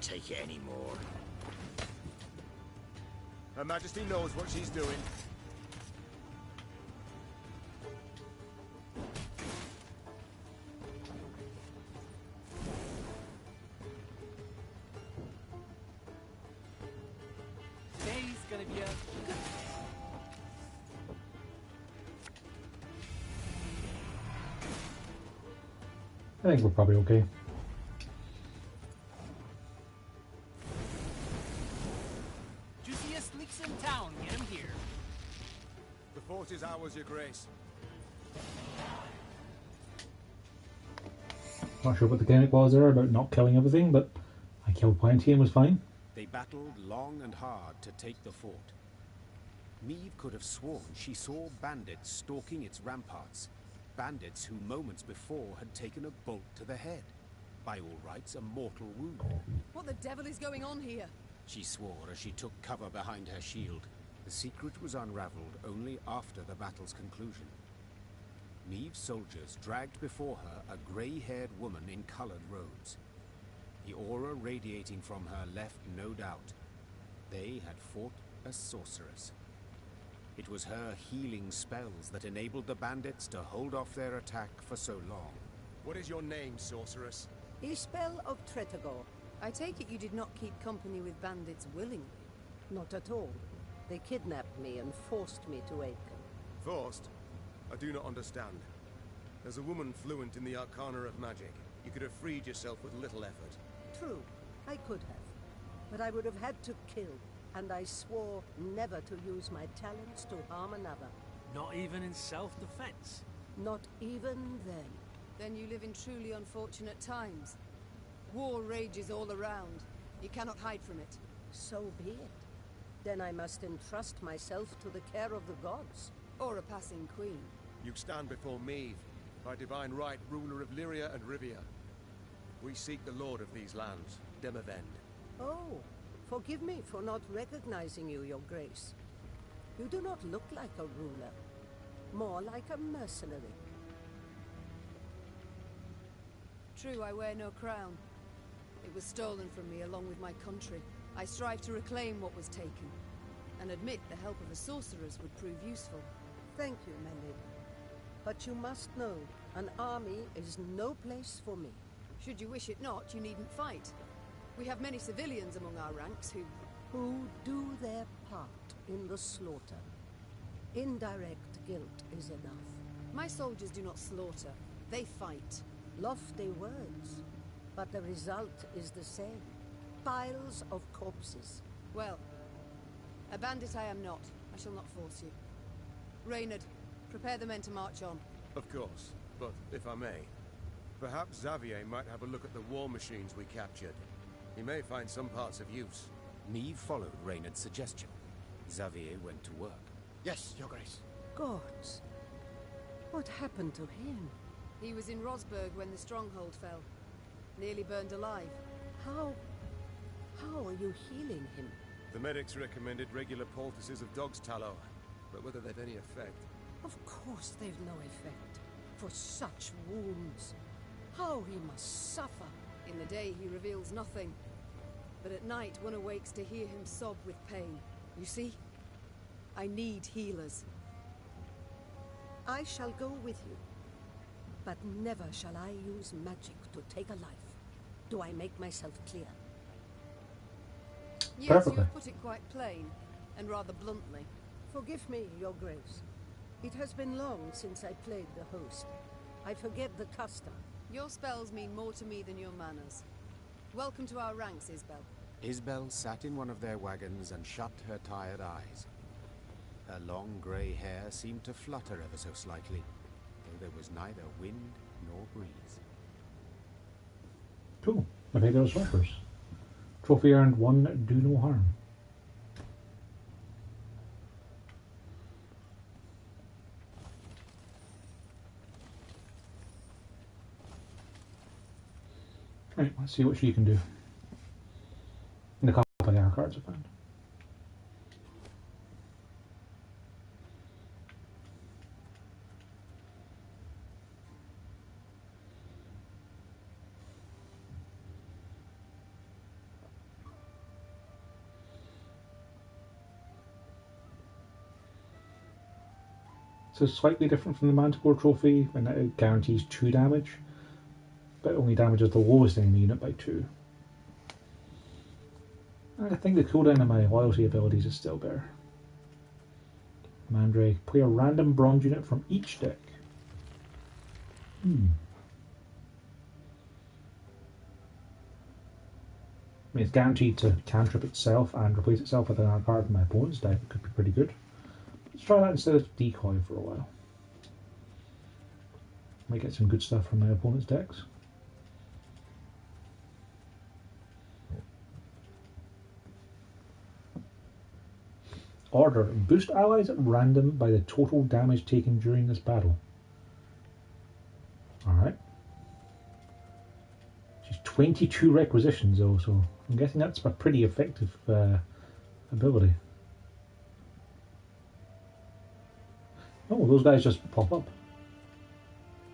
Take it anymore.
Her Majesty knows what she's doing.
Today's gonna be a good
I think we're probably okay.
juiciest leaks in town. Get him here.
The fort is ours, Your Grace.
Not sure what the gimmick was there about not killing everything, but I killed plenty and was fine.
They battled long and hard to take the fort. Meve could have sworn she saw bandits stalking its ramparts. Bandits who moments before had taken a bolt to the head. By all rights, a mortal wound.
What the devil is going on here?
She swore as she took cover behind her shield. The secret was unraveled only after the battle's conclusion. Meve's soldiers dragged before her a grey-haired woman in coloured robes. The aura radiating from her left no doubt. They had fought a sorceress. It was her healing spells that enabled the bandits to hold off their attack for so long.
What is your name, sorceress?
Ispel of Tretagor.
I take it you did not keep company with bandits willingly.
Not at all. They kidnapped me and forced me to aid them.
Forced? I do not understand. As a woman fluent in the arcana of magic, you could have freed yourself with little effort.
True, I could have. But I would have had to kill, and I swore never to use my talents to harm another.
Not even in self-defense?
Not even then.
Then you live in truly unfortunate times. War rages all around. You cannot hide from it.
So be it. Then I must entrust myself to the care of the gods.
Or a passing queen.
You stand before Meve, by divine right ruler of Lyria and Rivia. We seek the lord of these lands, Demavend.
Oh, forgive me for not recognizing you, Your Grace. You do not look like a ruler. More like a mercenary.
True, I wear no crown. It was stolen from me along with my country. I strive to reclaim what was taken, and admit the help of a sorceress would prove useful.
Thank you, my lady. But you must know, an army is no place for me.
Should you wish it not, you needn't fight. We have many civilians among our ranks
who do their part in the slaughter. Indirect guilt is enough.
My soldiers do not slaughter, they fight.
Lofty words, but the result is the same. Piles of corpses.
Well, a bandit I am not. I shall not force you. Reynard, prepare the men to march on.
Of course, but if I may, perhaps Xavier might have a look at the war machines we captured. He may find some parts of use.
Meve followed Reynard's suggestion. Xavier went to work.
Yes, Your Grace.
Gods. What happened to him?
He was in Rosberg when the stronghold fell. Nearly burned alive.
How are you healing him?
The medics recommended regular poultices of dog's tallow, but whether they've any effect...
Of course they've no effect. For such wounds. How he must suffer.
In the day he reveals nothing. But at night one awakes to hear him sob with pain. You see? I need healers.
I shall go with you. But never shall I use magic to take a life. Do I make myself clear?
Yes,
Perfectly.
you have put it quite plain, and rather bluntly.
Forgive me, Your Grace. It has been long since I played the host. I forget the custom.
Your spells mean more to me than your manners. Welcome to our ranks, Isbel.
Isbel sat in one of their wagons and shut her tired eyes. Her long grey hair seemed to flutter ever so slightly, though there was neither wind nor breeze.
Cool. I think those snipers. Trophy earned 1, do no harm. Right, let's see what she can do. And a couple of our cards I found. So slightly different from the Manticore trophy in that it guarantees 2 damage, but only damages the lowest enemy unit by 2. I think the cooldown of my loyalty abilities is still better. Mandrake, play a random bronze unit from each deck. I mean, it's guaranteed to cantrip itself and replace itself with another card from my opponent's deck. It could be pretty good. Let's try that instead of decoy for a while. Might get some good stuff from my opponent's decks. Order. Boost allies at random by the total damage taken during this battle. Alright. She's 22 requisitions though, so I'm guessing that's a pretty effective ability. Oh, those guys just pop up.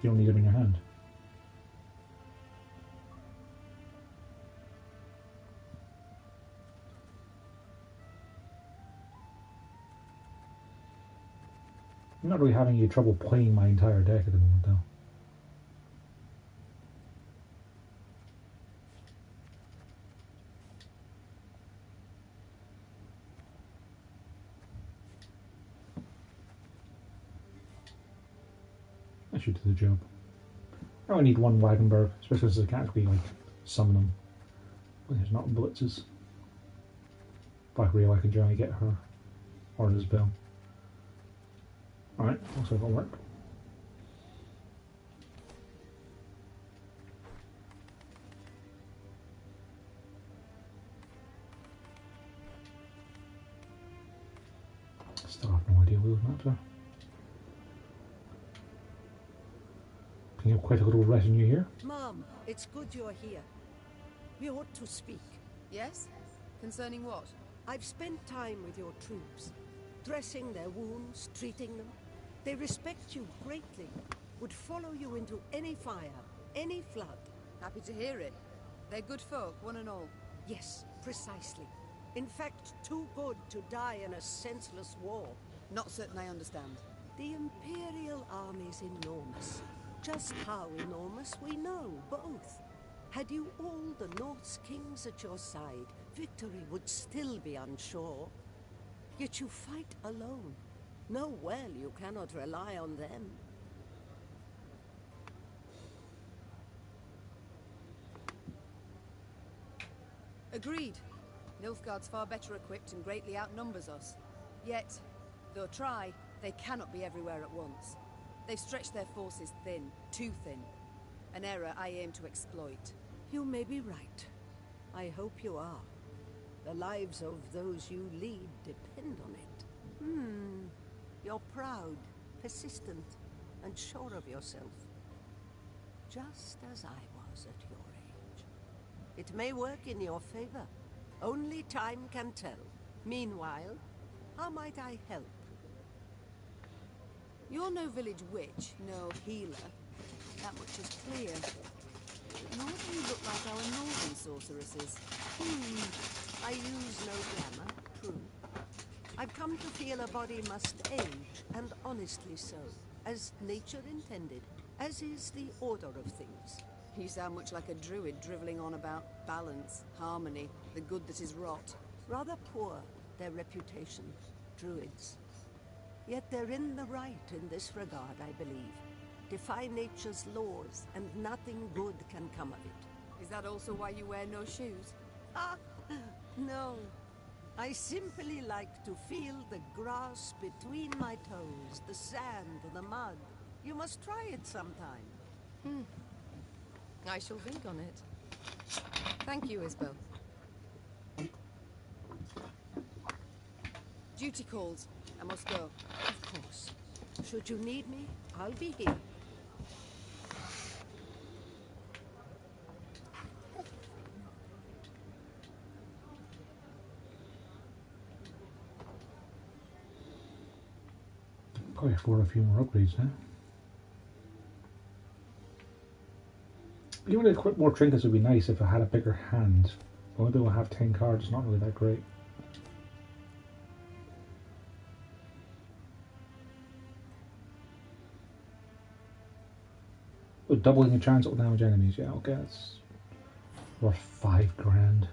You don't need them in your hand. I'm not really having any trouble playing my entire deck at the moment though. That should do the job. I only need 1 Wagenberg, especially since I can't actually like summon them. But there's not blitzes. If I really I could generally get her or this bill. Alright, looks like it'll work. Still have no idea where those maps are. You have quite a little retinue here.
Mom, it's good you're here. We ought to speak.
Yes? Concerning what?
I've spent time with your troops, dressing their wounds, treating them. They respect you greatly, would follow you into any fire, any flood.
Happy to hear it. They're good folk, one and all.
Yes, precisely. In fact, too good to die in a senseless war.
Not certain I understand.
The Imperial Army's enormous. Just how enormous we know, both. Had you all the North's kings at your side, victory would still be unsure. Yet you fight alone. Know well you cannot rely on them.
Agreed. Nilfgaard's far better equipped and greatly outnumbers us. Yet, though try, they cannot be everywhere at once. They've stretched their forces thin, too thin. An error I aim to exploit.
You may be right. I hope you are. The lives of those you lead depend on it. You're proud, persistent, and sure of yourself. Just as I was at your age. It may work in your favor. Only time can tell. Meanwhile, how might I help?
You're no village witch, no healer. That much is clear. Nor do you look like our northern sorceresses.
I use no glamour, true. I've come to feel a body must age, and honestly so, as nature intended, as is the order of things.
You sound much like a druid drivelling on about balance, harmony, the good that is rot.
Rather poor, their reputation, druids. Yet they're in the right in this regard, I believe. Defy nature's laws, and nothing good can come of it.
Is that also why you wear no shoes?
Ah, no. I simply like to feel the grass between my toes, the sand, the mud. You must try it sometime.
I shall think on it. Thank you, Isbel. Duty calls. I must go.
Of course. Should you need me, I'll be here.
Probably afford a few more upgrades now. Even a quick more trinkets would be nice if I had a bigger hand. The only thing I have 10 cards is not really that great. Oh, doubling the chance it will damage enemies, yeah, okay, that's worth 5 grand.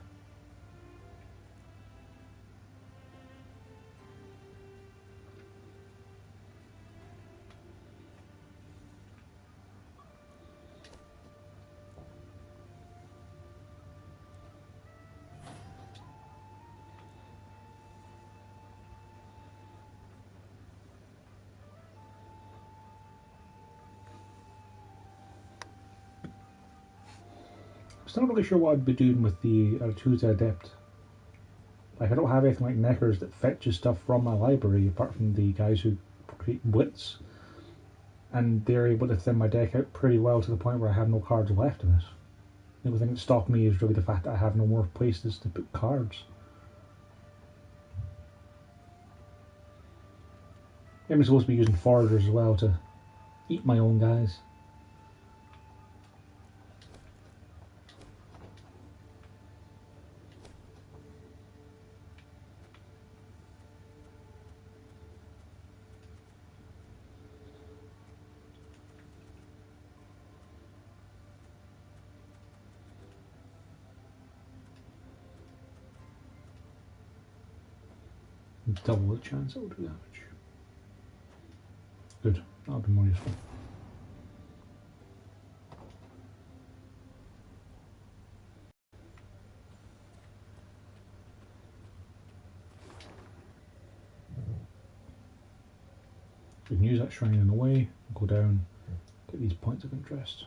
Still not really sure what I'd be doing with the Artusa Adept. Like, I don't have anything like Neckers that fetches stuff from my library, apart from the guys who create Blitz. And they're able to thin my deck out pretty well to the point where I have no cards left in it. The only thing that stopped me is really the fact that I have no more places to put cards. I'm supposed to be using foragers as well to eat my own guys. Double the chance it will do damage. Good, that'll be more useful. We can use that shrine in a way, go down, get these points of interest.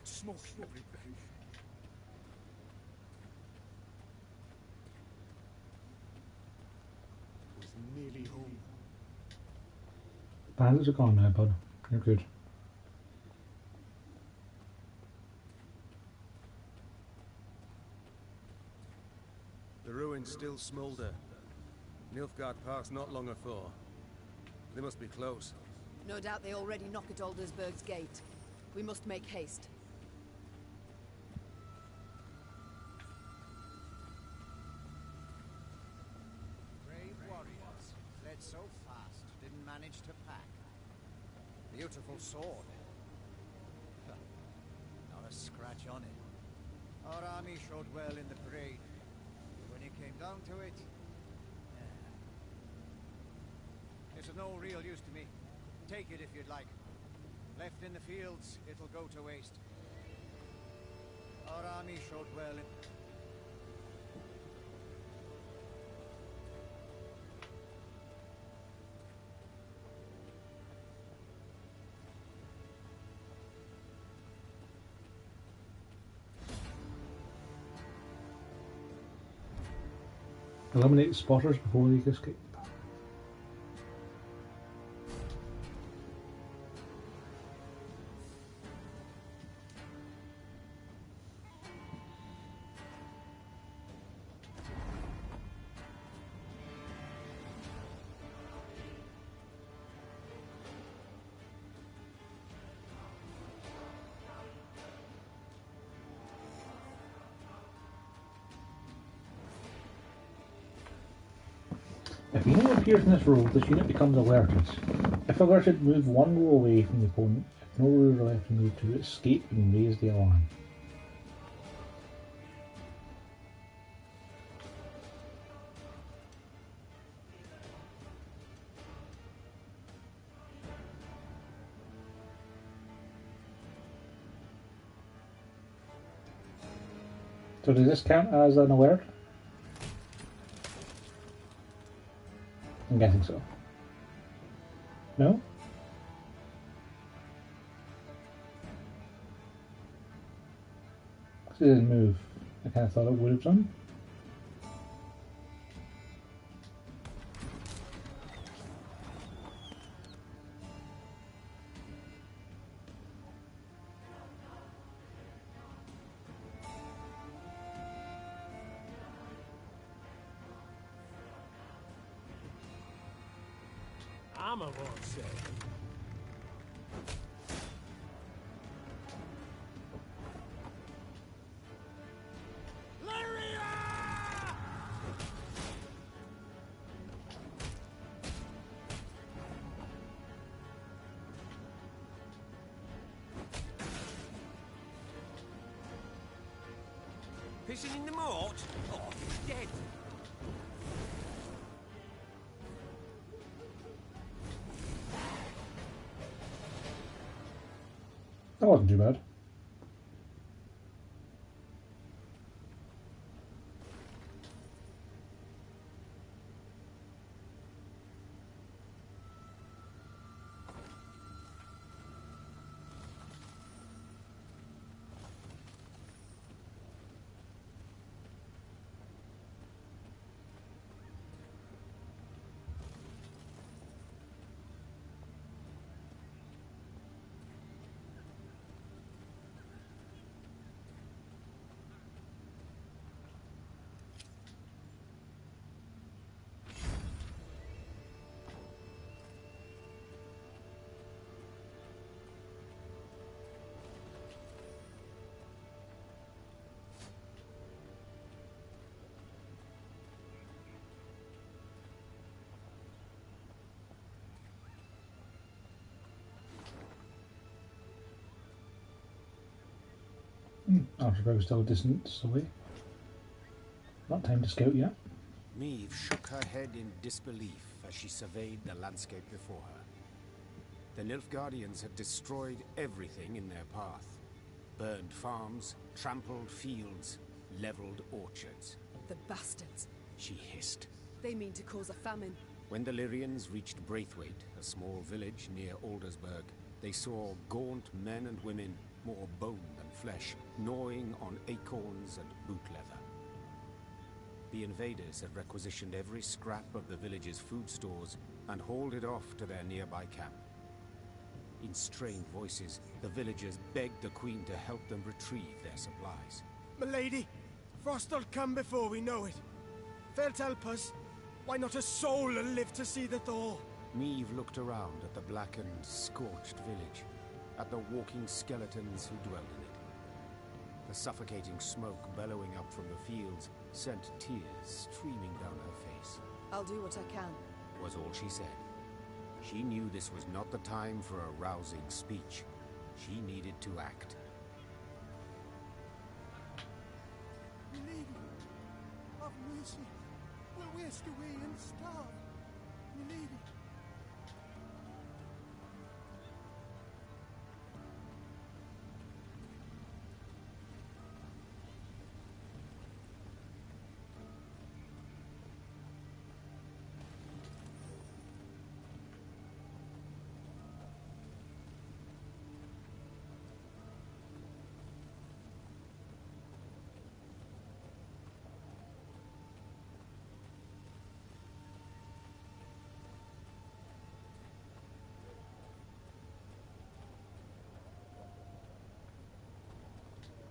Smoke everywhere. Was nearly home.
Bandits are gone now, bud. You're good.
The ruins still smoulder. Nilfgaard passed not long afore. They must be close.
No doubt they already knock at Aldersburg's gate. We must make haste.
Brave warriors, fled so fast, didn't manage to pack. Beautiful sword. Not a scratch on it. Our army showed well in the parade. When it came down to it, it's of no real use to me. Take it if you'd like. Left in the fields, it'll go to waste. Our army showed well in...
Eliminate the spotters before they escape. If a unit appears in this row, this unit becomes alerted. If alerted, move one row away from the opponent. If no rows are left, move to escape and raise the alarm. So does this count as an alert? I'm guessing so. No? It didn't move. I kind of thought it would have done.
I'm a won't say. Pissing in the moat? Oh, he's dead.
That wasn't too bad. Thronebreaker was still a distance away. Not time to scout yet.
Meve shook her head in disbelief as she surveyed the landscape before her. The Nilfgaardians had destroyed everything in their path. Burned farms, trampled fields, leveled orchards.
The bastards.
She hissed.
They mean to cause a famine.
When the Lyrians reached Braithwaite, a small village near Aldersburg, they saw gaunt men and women, more bone than flesh, gnawing on acorns and boot leather. The invaders had requisitioned every scrap of the village's food stores and hauled it off to their nearby camp. In strained voices, the villagers begged the Queen to help them retrieve their supplies.
Milady, Frost'll come before we know it. Fair't help us. Why not a soul will live to see the thaw?
Meve looked around at the blackened, scorched village, at the walking skeletons who dwelled in it. The suffocating smoke bellowing up from the fields sent tears streaming down her face.
I'll do what I can,
Was all she said. She knew this was not the time for a rousing speech. She needed to act.
Milady, have mercy. We'll waste away and starve. Milady.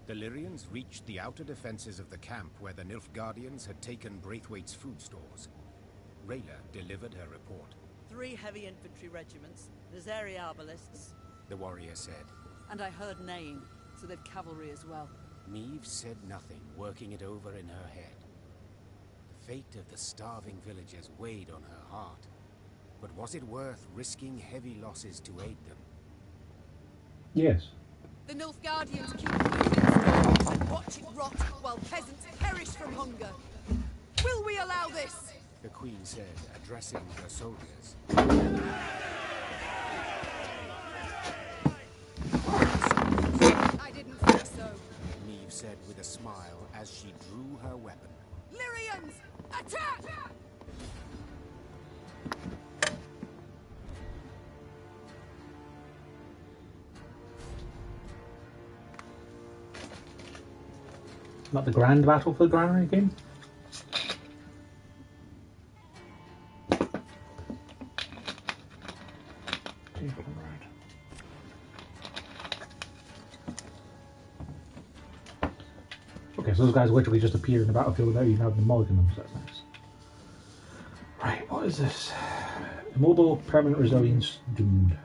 The Lyrians reached the outer defenses of the camp where the Nilfgaardians had taken Braithwaite's food stores. Rayla delivered her report.
3 heavy infantry regiments, there's area arbalists.
The warrior said.
And I heard neighing, so they've cavalry as well.
Meve said nothing, working it over in her head. The fate of the starving villagers weighed on her heart. But was it worth risking heavy losses to aid them?
Yes.
The Nilfgaardians keep moving stores and watch it rot while peasants perish from hunger. Will we allow this?
The Queen said, addressing her soldiers.
I didn't think so.
Meve said with a smile as she drew her weapon.
Lyrians, attack!
Not the grand battle for the granary game? Okay, so those guys literally just appear in the battlefield without even having the mulligan them, so that's nice. Right, what is this? Immobile permanent resilience doomed.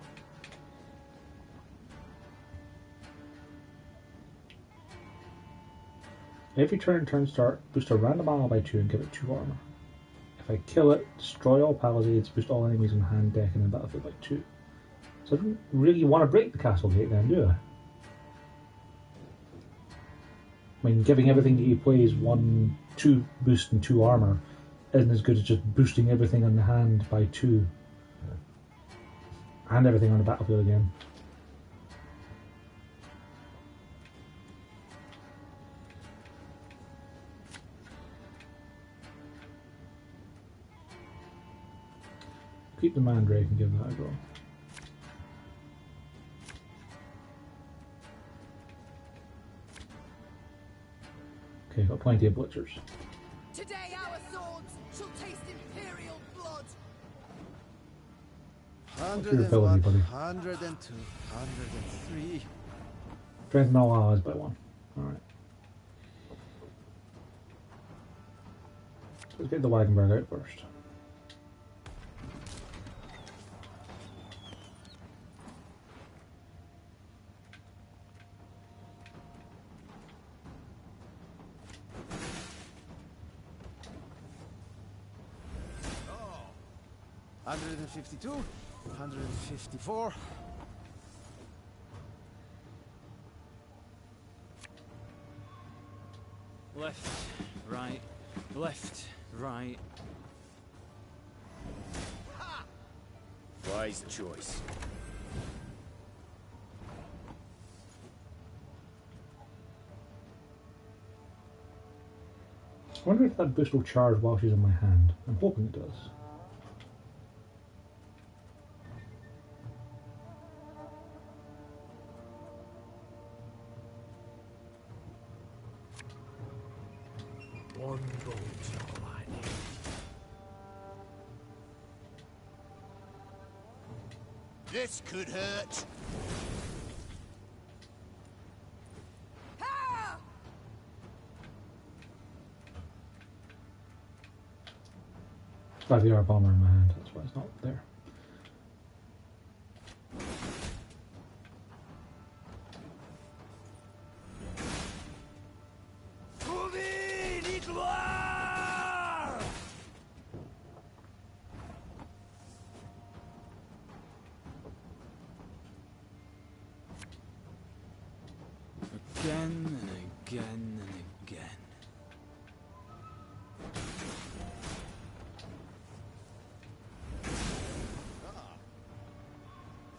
Every turn start, boost a random ally by 2 and give it 2 armor. If I kill it, destroy all palisades, boost all enemies on hand, deck, and in battlefield by 2. So I don't really want to break the castle gate then, do I? I mean, giving everything that you play is 2 boost and 2 armor isn't as good as just boosting everything on the hand by 2. And everything on the battlefield again. Keep the Mandrake and give that a go. Okay, got plenty of blitzers.
Today our swords shall taste imperial blood.
101, 102, 103.
Strengthen all allies by 1. Alright. Let's get the Wagenberg out first.
Oh. 152, 154.
Left, right, left, right.
Wise choice.
I wonder if that boost will charge while she's in my hand. I'm hoping it does.
One bolt's all I need. This could hurt.
I have the arc bomber in my hand, that's why it's not there.
Again and again and again.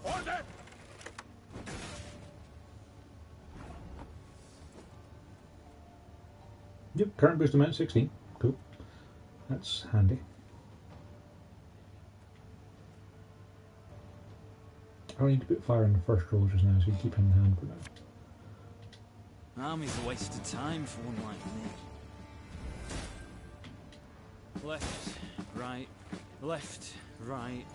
Order!
Yep, current boost amount 16. Cool. That's handy. I don't need to put fire in the first roll just now, so you keep him in hand for now.
Army's a waste of time for one like me. Left, right, left, right.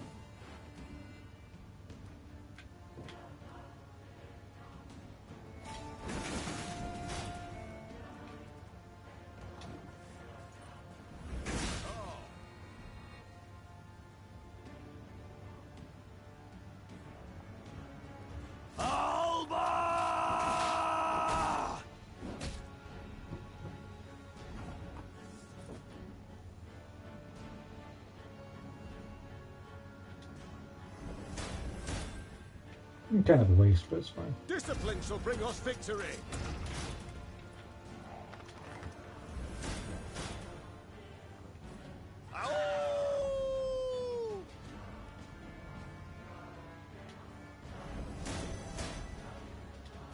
Kind of a waste, but it's fine.
Discipline shall bring us victory.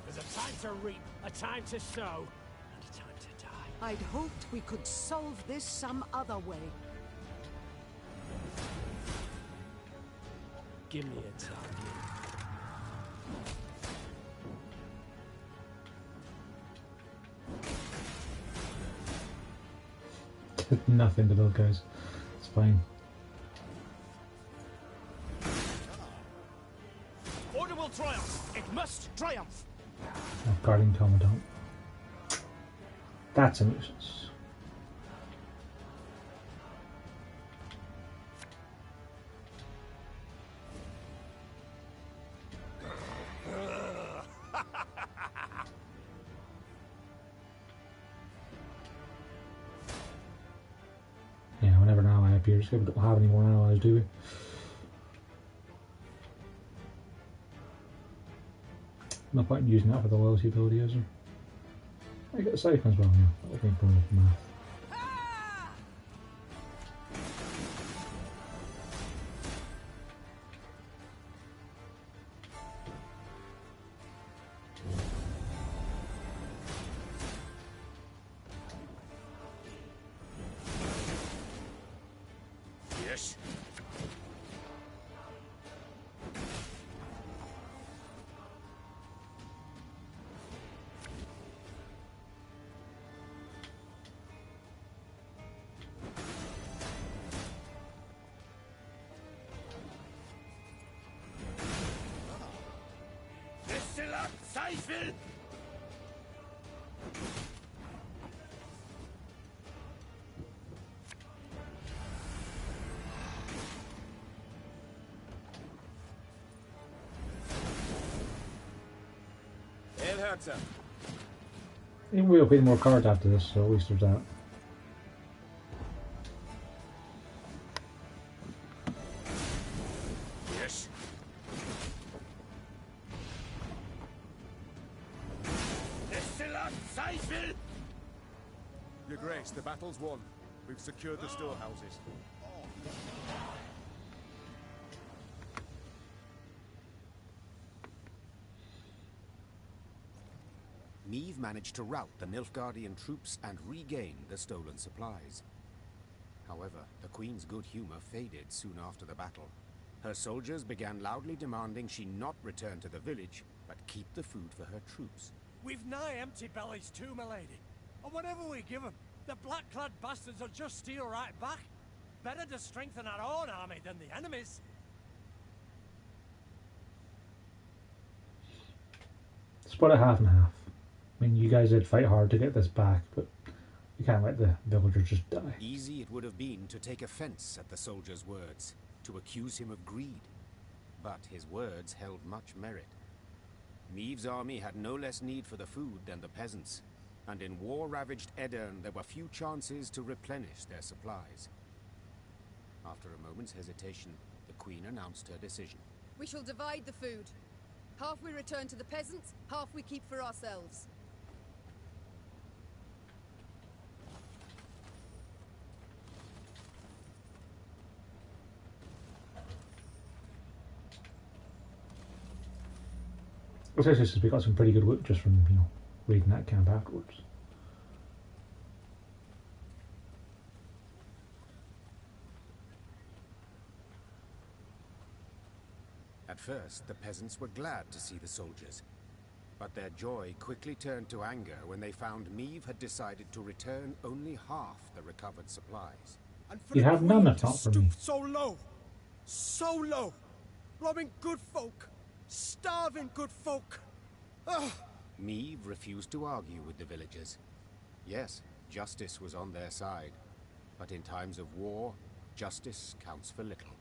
There's a time to reap, a time to sow, and a time to die.
I'd hoped we could solve this some other way.
Give me a target.
Nothing to those guys. It's fine.
Order will triumph. It must triumph.
Guarding Commandant. That's a nuisance. Yeah, whenever an ally appears, we don't have any more allies, do we? No point in using that for the loyalty ability, is there? I got the siphon as well, yeah. That'll be for math.
Yes. Destillat Seifel!
Elherzer.
I think we'll play more cards after this, so at least there's that.
Yes. Destillat Seifel!
Your Grace, the battle's won. We've secured the storehouses.
Meve managed to rout the Nilfgaardian troops and regain the stolen supplies. However, the Queen's good humor faded soon after the battle. Her soldiers began loudly demanding she not return to the village, but keep the food for her troops.
We've nigh empty bellies too, milady. And whatever we give them, the black-clad bastards will just steal right back. Better to strengthen our own army than the enemy's.
Split it half and half. I mean, you guys did fight hard to get this back, but you can't let the villagers just die.
Easy it would have been to take offense at the soldier's words, to accuse him of greed. But his words held much merit. Meve's army had no less need for the food than the peasants, and in war-ravaged Aedirn there were few chances to replenish their supplies. After a moment's hesitation, the Queen announced her decision.
We shall divide the food. Half we return to the peasants, half we keep for ourselves.
Especially since we got some pretty good loot just from, you know, raiding that camp afterwards.
At first, the peasants were glad to see the soldiers, but their joy quickly turned to anger when they found Meve had decided to return only half the recovered supplies.
And for
You
the
have none,
Queen
if
to
not for
stoop
me.
so low, robbing good folk, starving good folk. Ugh.
Meve refused to argue with the villagers. Yes, justice was on their side, but in times of war, justice counts for little.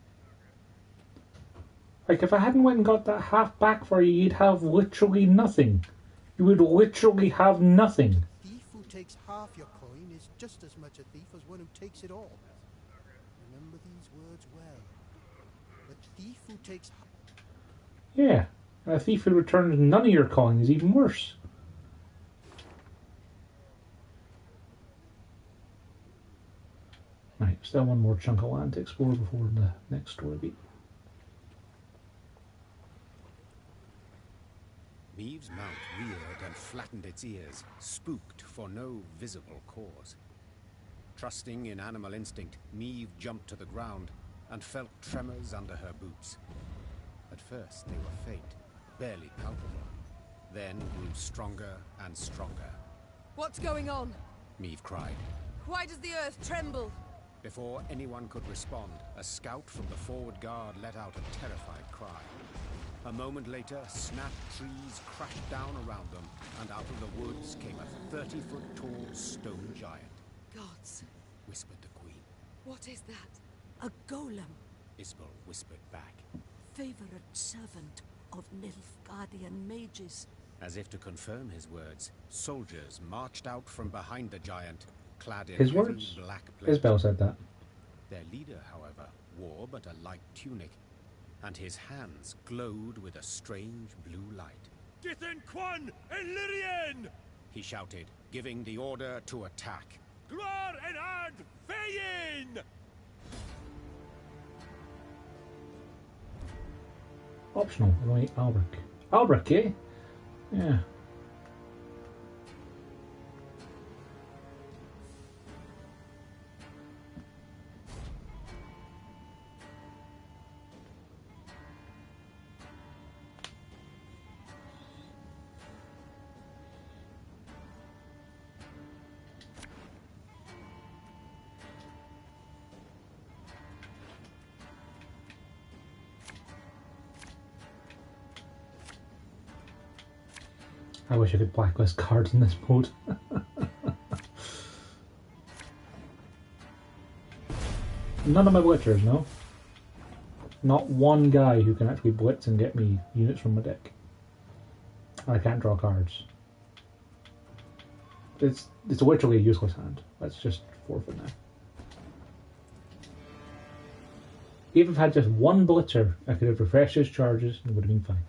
Like, if I hadn't went and got that half back for you, you'd have literally nothing. You would literally have nothing.
Thief who takes half your coin is just as much a thief as one who takes it all. Remember these words well. The thief who takes...
Yeah, A thief who returns none of your calling is even worse. Right, still one more chunk of land to explore before the next story beat.
Maeve's mount reared and flattened its ears, spooked for no visible cause. Trusting in animal instinct, Maeve jumped to the ground and felt tremors under her boots. At first they were faint, barely palpable, then grew stronger and stronger.
What's going on?
Maeve cried.
Why does the earth tremble?
Before anyone could respond, a scout from the forward guard let out a terrified cry. A moment later, snap trees crashed down around them, and out of the woods came a 30-foot tall stone giant.
Gods,
whispered the queen.
What is that?
A golem.
Isbel whispered back.
Favorite servant of Nilfgaardian mages.
As if to confirm his words, soldiers marched out from behind the giant, clad in
His
heavy
words?
black plate.
Isbel said that.
Their leader, however, wore but a light tunic, and his hands glowed with a strange blue light.
Githen Quan Illyrian!
He shouted, giving the order to attack.
Glor en ad Feyin!
Optional, right, Albric. Albric, eh? Yeah. I wish I could blacklist cards in this mode. None of my blitzers, no? Not one guy who can actually blitz and get me units from my deck. I can't draw cards. It's literally a useless hand. Let's just forfeit now. Even if I had just one blitzer, I could have refreshed his charges and it would have been fine.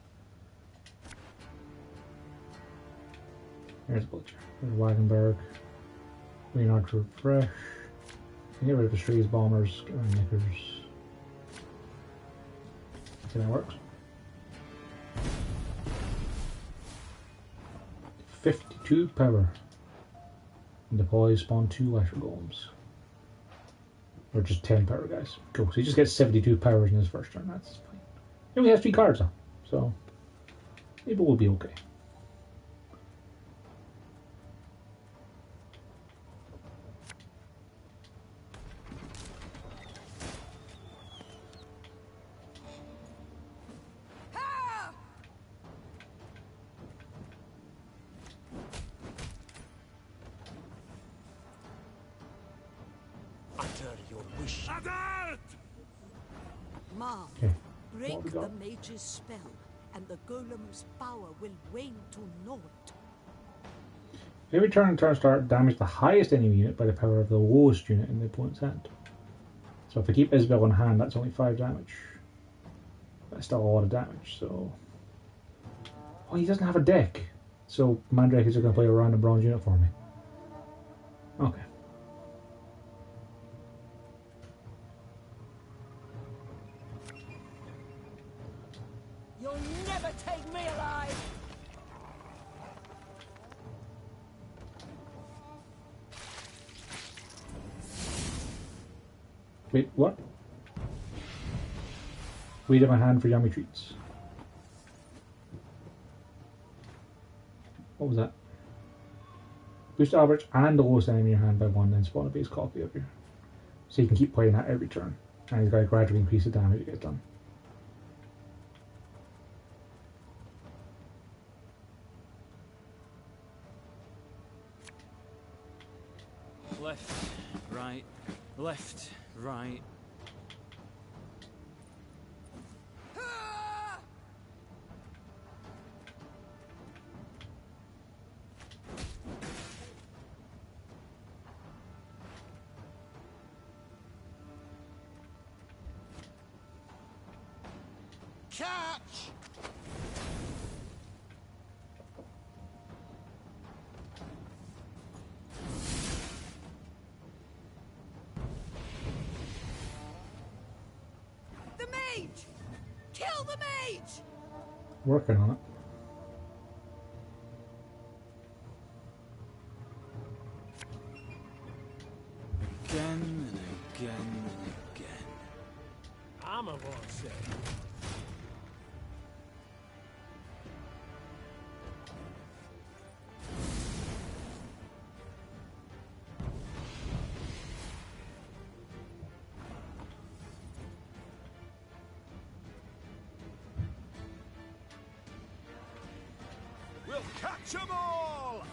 There's Blitzer. There's Wagenberg. Leonard to refresh. Get rid of the Streets Bombers. Get rid of Knickers. Okay, that works. 52 power. And deploy, spawn 2 Lesser Golems. Or just 10 power, guys. Cool. So he just gets 72 powers in his first turn. That's fine. He only has 3 cards though. So maybe we'll be okay.
Mark,
Okay.
break the mage's spell, and the golem's power will wane to naught.
Every turn start, damage the highest enemy unit by the power of the lowest unit in the opponent's hand. So if I keep Isabel in hand, that's only 5 damage. That's still a lot of damage, so... Oh, he doesn't have a deck. So Mandrake is going to play a random bronze unit for me. Okay.
You'll never take me alive!
Wait, what? Wait in my hand for yummy treats. What was that? Boost average and the lowest enemy in your hand by 1, then spawn a base copy of you. So you can keep playing that every turn. And he's got to gradually increase the damage it gets done.
Left, right, left, right.
Catch!
mage!
Working on it.
Again and again and again.
I'm a one say.
We'll catch 'em all!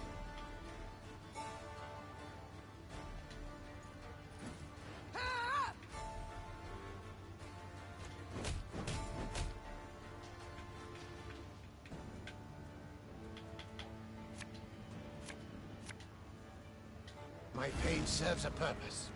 My pain serves a purpose.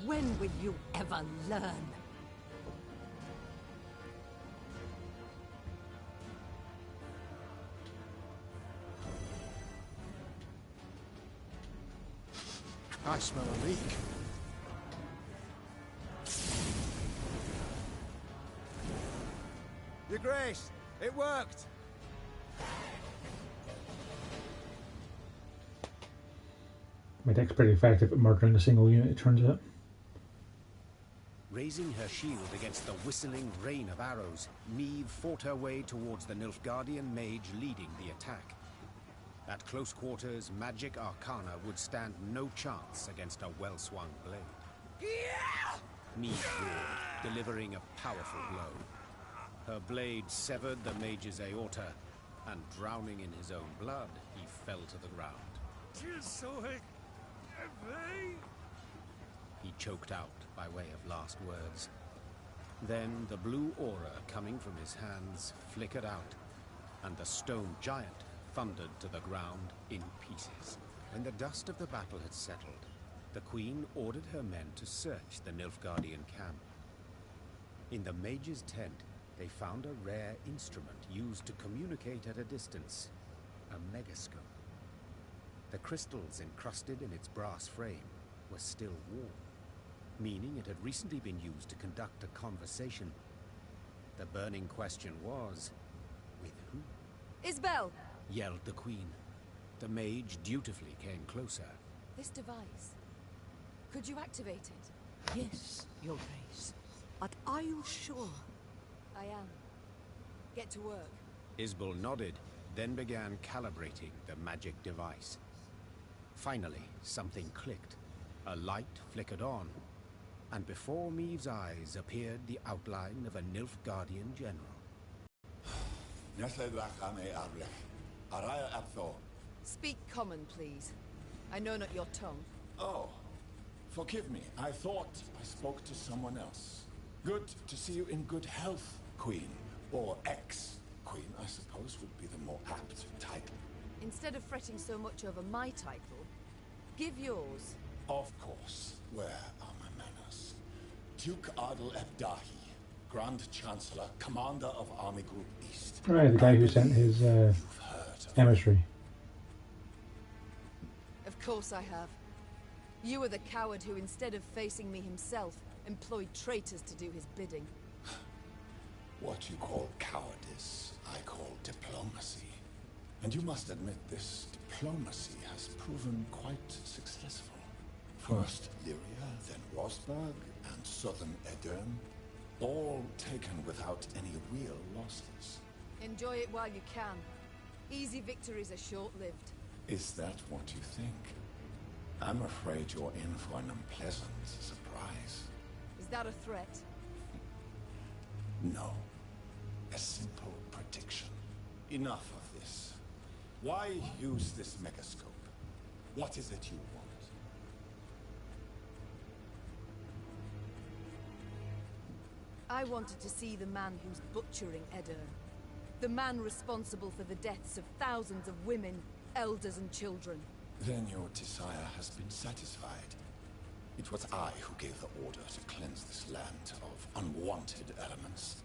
When will you ever learn?
I smell a leak.
Your Grace, it worked!
My deck's pretty effective at murdering a single unit, it turns out.
Raising her shield against the whistling rain of arrows, Meve fought her way towards the Nilfgaardian mage leading the attack. At close quarters, magic arcana would stand no chance against a well-swung blade. Meve roared, delivering a powerful blow. Her blade severed the mage's aorta, and drowning in his own blood, he fell to the ground. He choked out by way of last words. Then the blue aura coming from his hands flickered out, and the stone giant thundered to the ground in pieces. When the dust of the battle had settled, the Queen ordered her men to search the Nilfgaardian camp. In the mage's tent, they found a rare instrument used to communicate at a distance, a megascope. The crystals encrusted in its brass frame were still warm, meaning it had recently been used to conduct a conversation. The burning question was, with who?
Isbel!
Yelled the Queen. The mage dutifully came closer.
This device. Could you activate it?
Yes, Your Grace. But are you sure?
I am. Get to work.
Isbel nodded, then began calibrating the magic device. Finally, something clicked. A light flickered on, and before Meve's eyes appeared the outline of a Nilfgaardian general.
Speak common, please. I know not your tongue.
Oh, forgive me. I thought I spoke to someone else. Good to see you in good health, Queen. Or ex-Queen, I suppose, would be the more apt title.
Instead of fretting so much over my title, give yours.
Of course. Where are my manners? Duke Adel Ebdahi, Grand Chancellor, Commander of Army Group East.
Right, the guy who sent his emissary.
Of course I have. You are the coward who, instead of facing me himself, employed traitors to do his bidding.
What you call cowardice, I call diplomacy. And you must admit this diplomacy has proven quite successful. First Lyria, then Rosberg, and southern Aedirn, all taken without any real losses.
Enjoy it while you can. Easy victories are short-lived.
Is that what you think? I'm afraid you're in for an unpleasant surprise.
Is that a threat?
No. A simple prediction. Enough of this. Why use this megascope? What is it you want?
I wanted to see the man who's butchering Aedirn. The man responsible for the deaths of thousands of women, elders and children.
Then your desire has been satisfied. It was I who gave the order to cleanse this land of unwanted elements,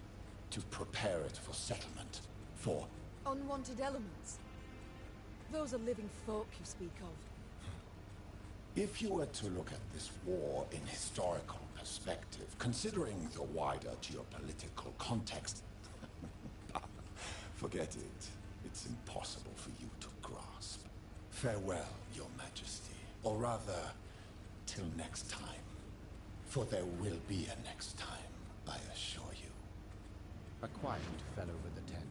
to prepare it for settlement, for...
Unwanted elements? Those are living folk you speak of.
If you were to look at this war in historical perspective, considering the wider geopolitical context, forget it. It's impossible for you to grasp. Farewell, Your Majesty. Or rather, till next time. For there will be a next time, I assure you.
A quiet fell over the tent.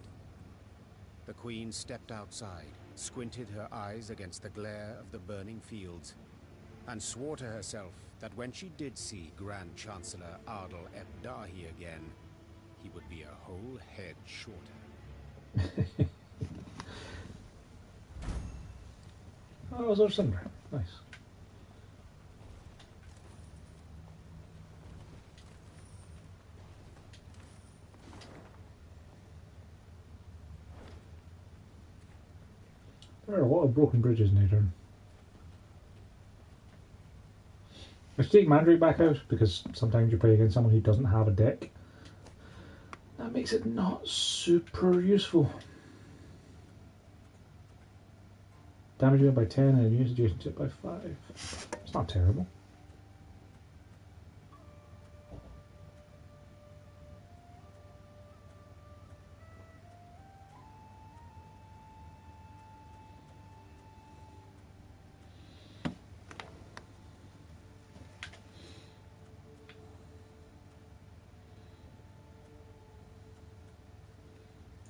The Queen stepped outside, squinted her eyes against the glare of the burning fields, and swore to herself that when she did see Grand Chancellor Ardal Ebdahi again, he would be a whole head shorter.
Oh, there's Cinder. Nice. There are a lot of broken bridges in Aedirn. Let's take Mandrake back out, because sometimes you play against someone who doesn't have a deck. That makes it not super useful. Damage unit by 10 and units adjacent to it by 5. It's not terrible.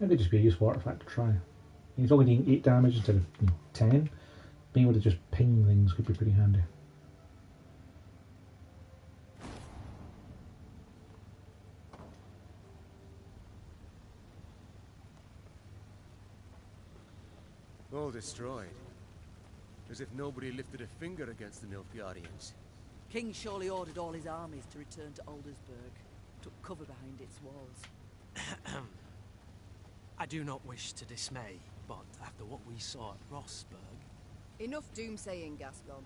It could just be a useful artifact to try. He's only doing 8 damage instead of 10. Being able to just ping things could be pretty handy.
All destroyed. As if nobody lifted a finger against the Nilfgaardians.
King surely ordered all his armies to return to Aldersburg. Took cover behind its walls.
I do not wish to dismay, but after what we saw at Rossburg...
Enough doomsaying, Gascon.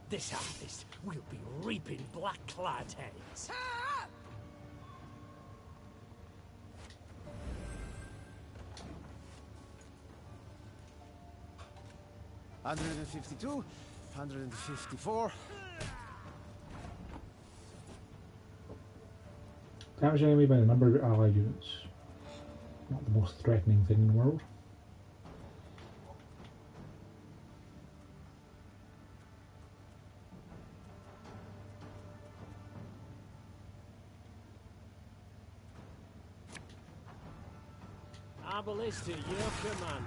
This harvest will be reaping black-clad heads.
152, 154.
Damage enemy by the number of your allied units. Not the most threatening thing in the world.
Arbalest to your command.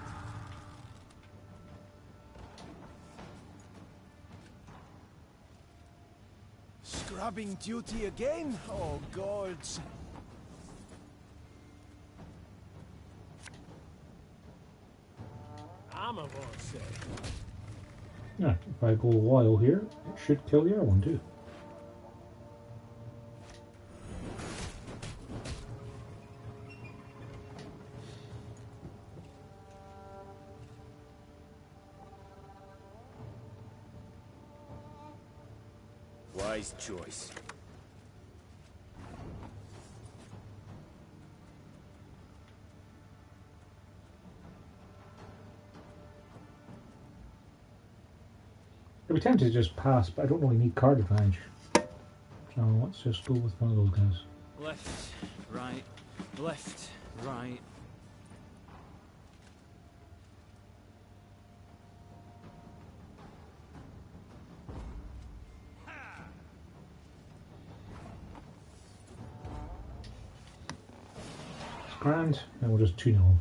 Scrubbing duty again? Oh, gods.
Armor won't say.
Yeah, if I go loyal here, it should kill the other one too.
Wise choice.
I'd be tempted to just pass, but I don't really need card advantage. So let's just go with one of those guys.
Left, right, left, right.
It's grand, and we'll just 2-0 them.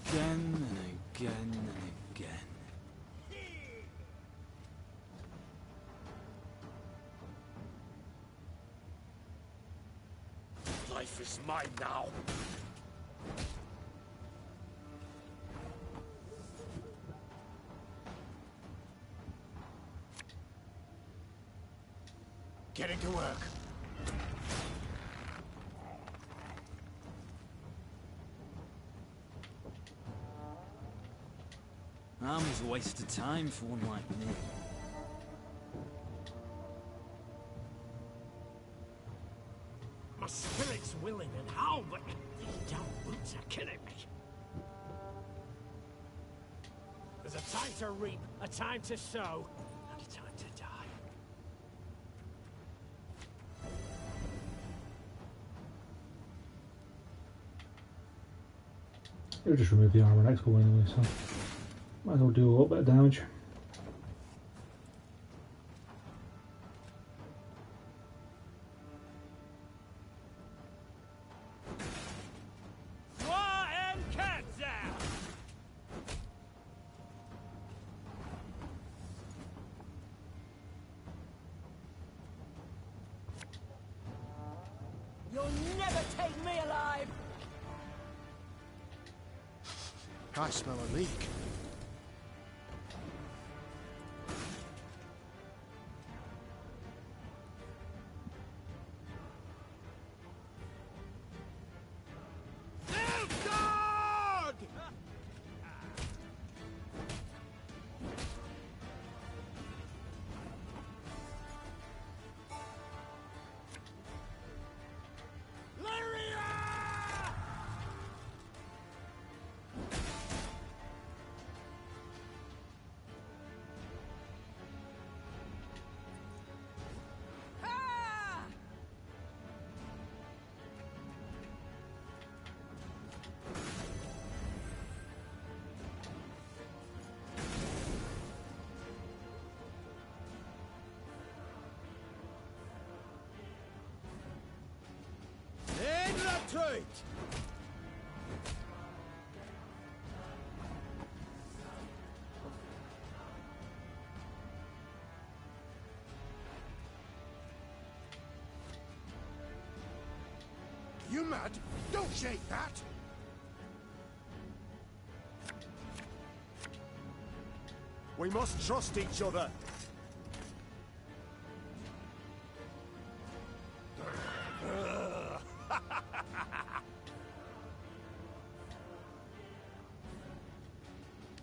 Again and again and again.
Life is mine now.
Getting to work.
Army's a waste of time for one like me.
My spirit's willing and how, but these damn boots are killing me. There's a time to reap, a time to sow, and a time to die.
You'll just remove the armor next go anyway, so might as well do a little bit of damage.
You'll never take me alive!
I smell a leak.
Retreat!
You mad? Don't shake that!
We must trust each other.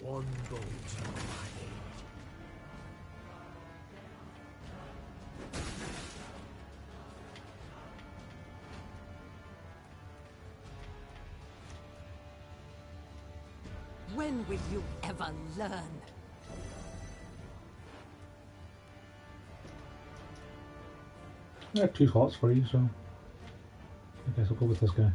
One bolt to my aid.
When will you ever learn?
I have 2 slots for you, so I guess I'll go with this guy.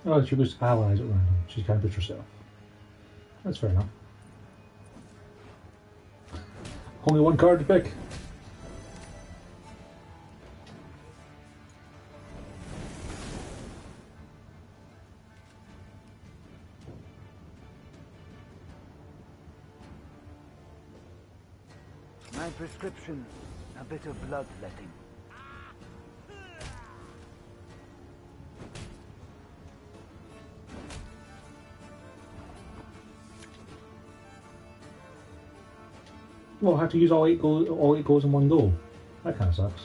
Oh, she was allies at random. She can't push herself. That's fair enough. Only one card to pick.
My prescription, a bit of bloodletting.
Well, I have to use all eight goals in one go. That kind of sucks.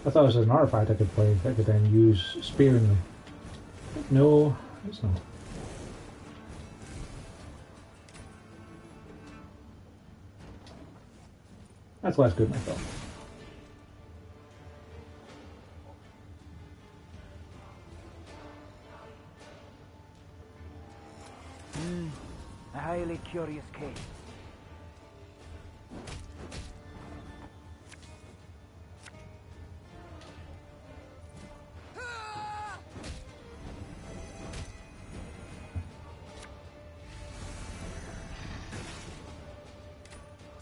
I thought it was an artifact I could play that I could then use sparingly. No, it's not. That's less good than I thought.
A highly curious case.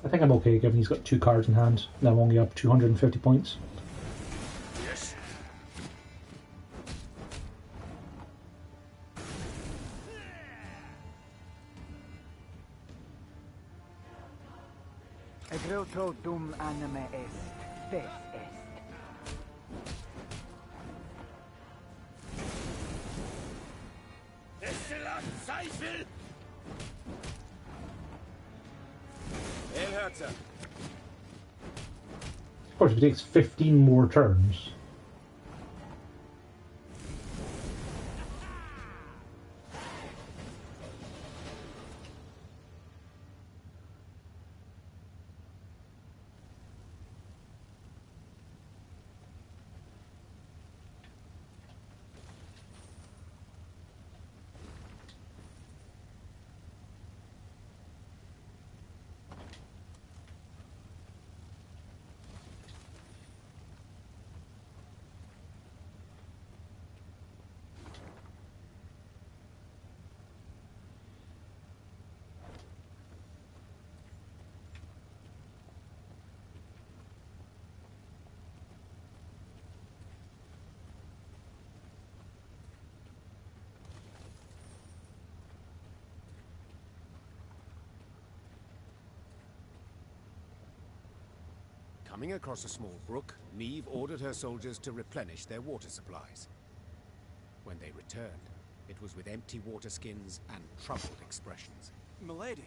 I think I'm okay given he's got 2 cards in hand and I'm only up 250 points.
Yes.
Egreto dum anime est, fes est.
Excellent Seifel!
Of course, if it takes 15 more turns.
Coming across a small brook, Neve ordered her soldiers to replenish their water supplies. When they returned, it was with empty water skins and troubled expressions.
Milady,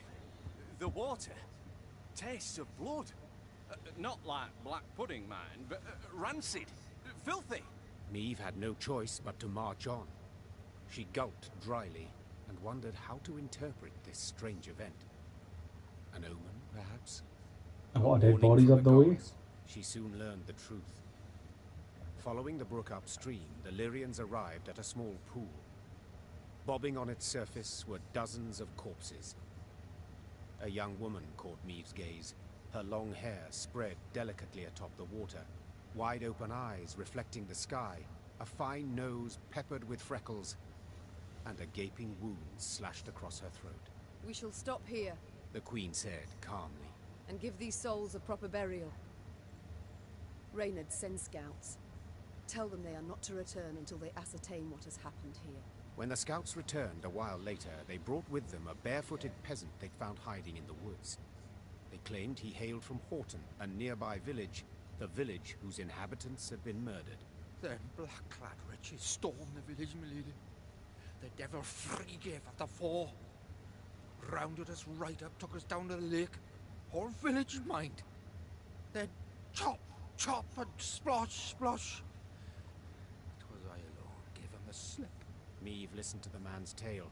the water tastes of blood.
Not like black pudding, mind, but rancid, filthy.
Neve had no choice but to march on. She gulped dryly and wondered how to interpret this strange event. An omen, perhaps?
A lot of dead bodies up the way.
She soon learned the truth. Following the brook upstream, the Lyrians arrived at a small pool. Bobbing on its surface were dozens of corpses. A young woman caught Neve's gaze, her long hair spread delicately atop the water, wide-open eyes reflecting the sky, a fine nose peppered with freckles, and a gaping wound slashed across her throat.
We shall stop here,
The Queen said calmly.
and give these souls a proper burial. Reynard, send scouts. Tell them they are not to return until they ascertain what has happened here.
When the scouts returned a while later, they brought with them a barefooted peasant they'd found hiding in the woods. They claimed he hailed from Horton, a nearby village, the village whose inhabitants had been murdered.
Them black-clad wretches stormed the village, milady. The devil free gave at the four. Rounded us right up, took us down to the lake. Whole village, mind. Then chop, chop, and splosh, splosh. It was I alone gave him the slip.
Neve listened to the man's tale,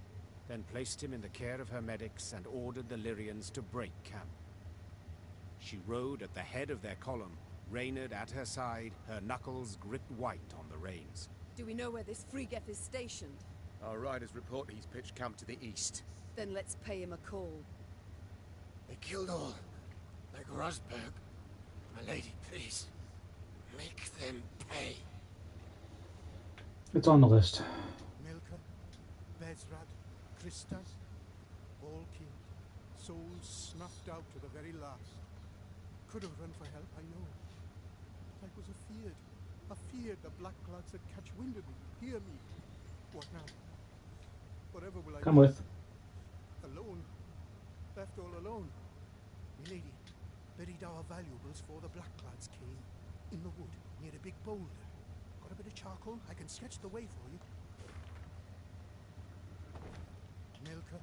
then placed him in the care of her medics and ordered the Lyrians to break camp. She rode at the head of their column, Reynard at her side, her knuckles gripped white on the reins.
Do we know where this Frigeth is stationed?
Our riders report he's pitched camp to the east.
Then let's pay him a call.
They killed all. Like Rosberg. My lady, please. Make them pay.
It's on the list.
Milka, Bezrad, Krista, all killed. Souls snuffed out to the very last. Could have run for help, I know. But I was afeared. Afeared the Blackbloods would catch wind of me, hear me. What now? Whatever will I
Come
do?
with.
Alone. Left all alone. Milady, buried our valuables for the Blackbloods came. In the wood, near a big boulder. Got a bit of charcoal? I can sketch the way for you. Milka.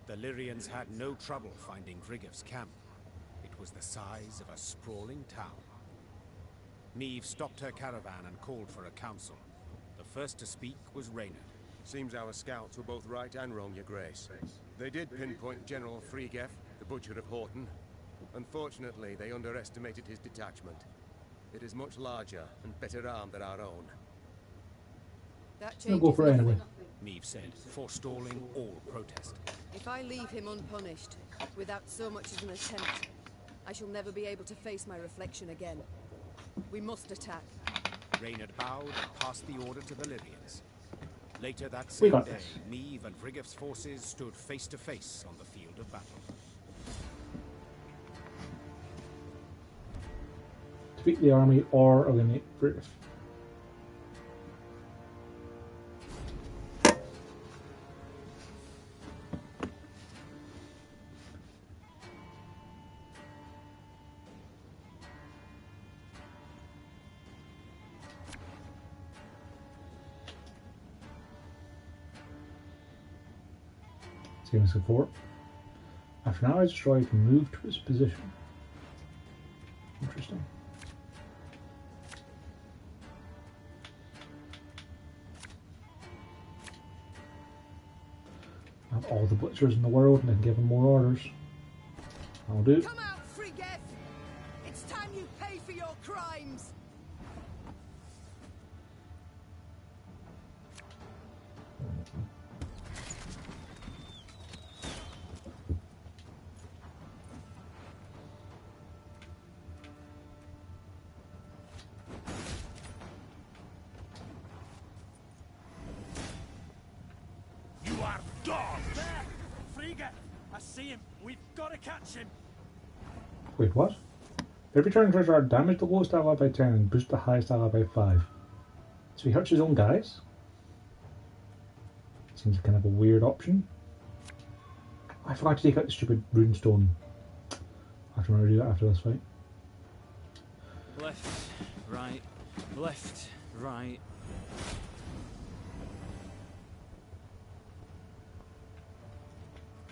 The Lyrians had no trouble finding Vrigev's camp. It was the size of a sprawling town. Neve stopped her caravan and called for a council. The first to speak was Reynard.
Seems our scouts were both right and wrong, Your Grace. They did pinpoint General Thronebreaker, the Butcher of Horton. Unfortunately, they underestimated his detachment. It is much larger and better armed than our own.
That
I'll
changes
go for it anyway.
nothing.
Neve said, forestalling all protest.
If I leave him unpunished, without so much as an attempt, I shall never be able to face my reflection again. We must attack.
Reynard bowed and passed the order to the Lyrians. Later that
We
same
got
day,
this.
Neve and Vrigev's forces stood face to face on the field of battle.
Defeat the army or eliminate British. Same as before. After an allied strike, move to its position. Interesting. I have all the butchers in the world and I can give them more orders. I'll do.
Come out, Thronebreaker! It's time you pay for your crimes!
You are dogs!
There! Thronebreaker! I see him! We've got to catch him!
Wait, what? Every turn treasure damage the lowest ally by 10 and boost the highest ally by 5. So he hurts his own guys? Seems kind of a weird option. I forgot to take out the stupid runestone. I have to remember to do that after this fight.
Left, right, left, right.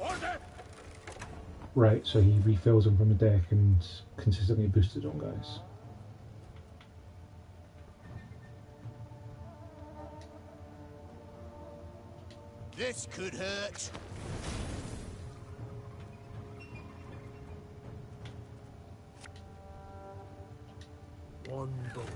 Order!
Right, so he refills them from the deck and consistently boosts his own guys.
This could hurt.
One bolt.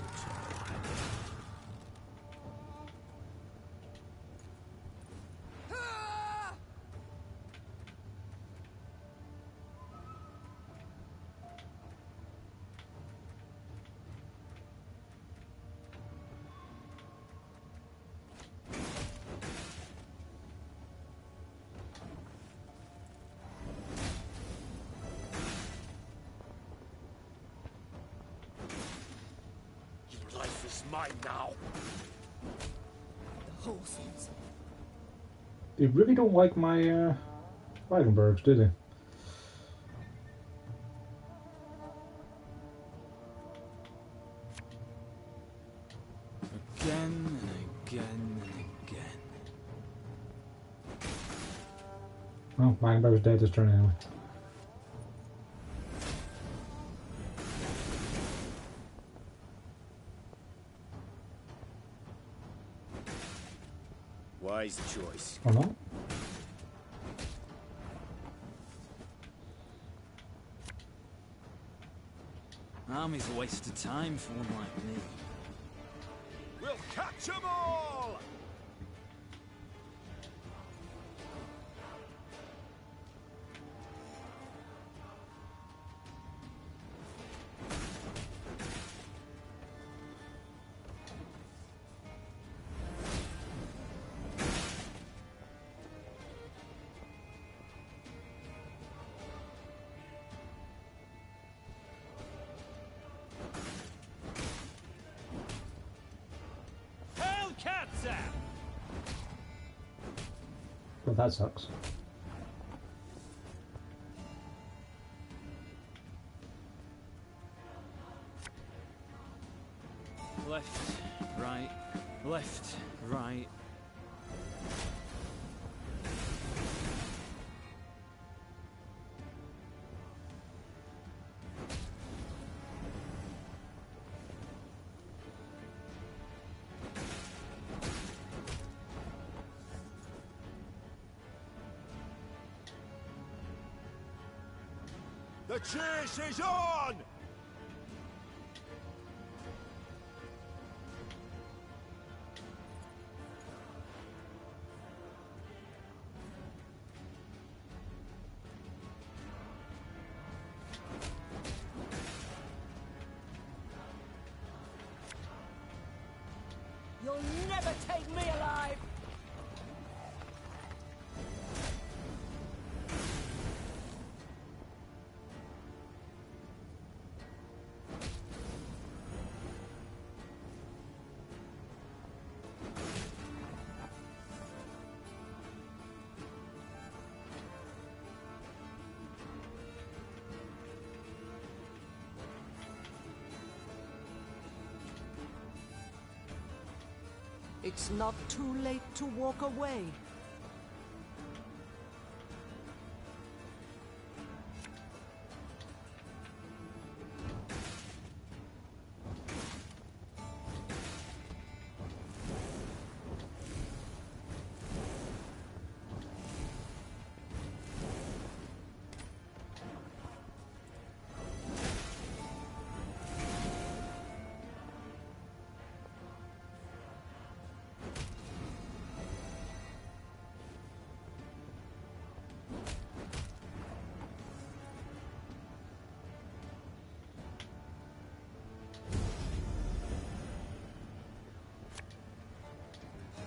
Your life is mine now.
The horses.
They really don't like my Wagenbergs, do they?
Again and again
Well, Magnbow's dead this turn anyway.
Wise choice.
Or not?
Army's a waste of time for one like me.
We'll catch 'em all!
Well, that sucks.
Left, right, left, right.
The chase is on!
You'll never take me alive!
It's not too late to walk away.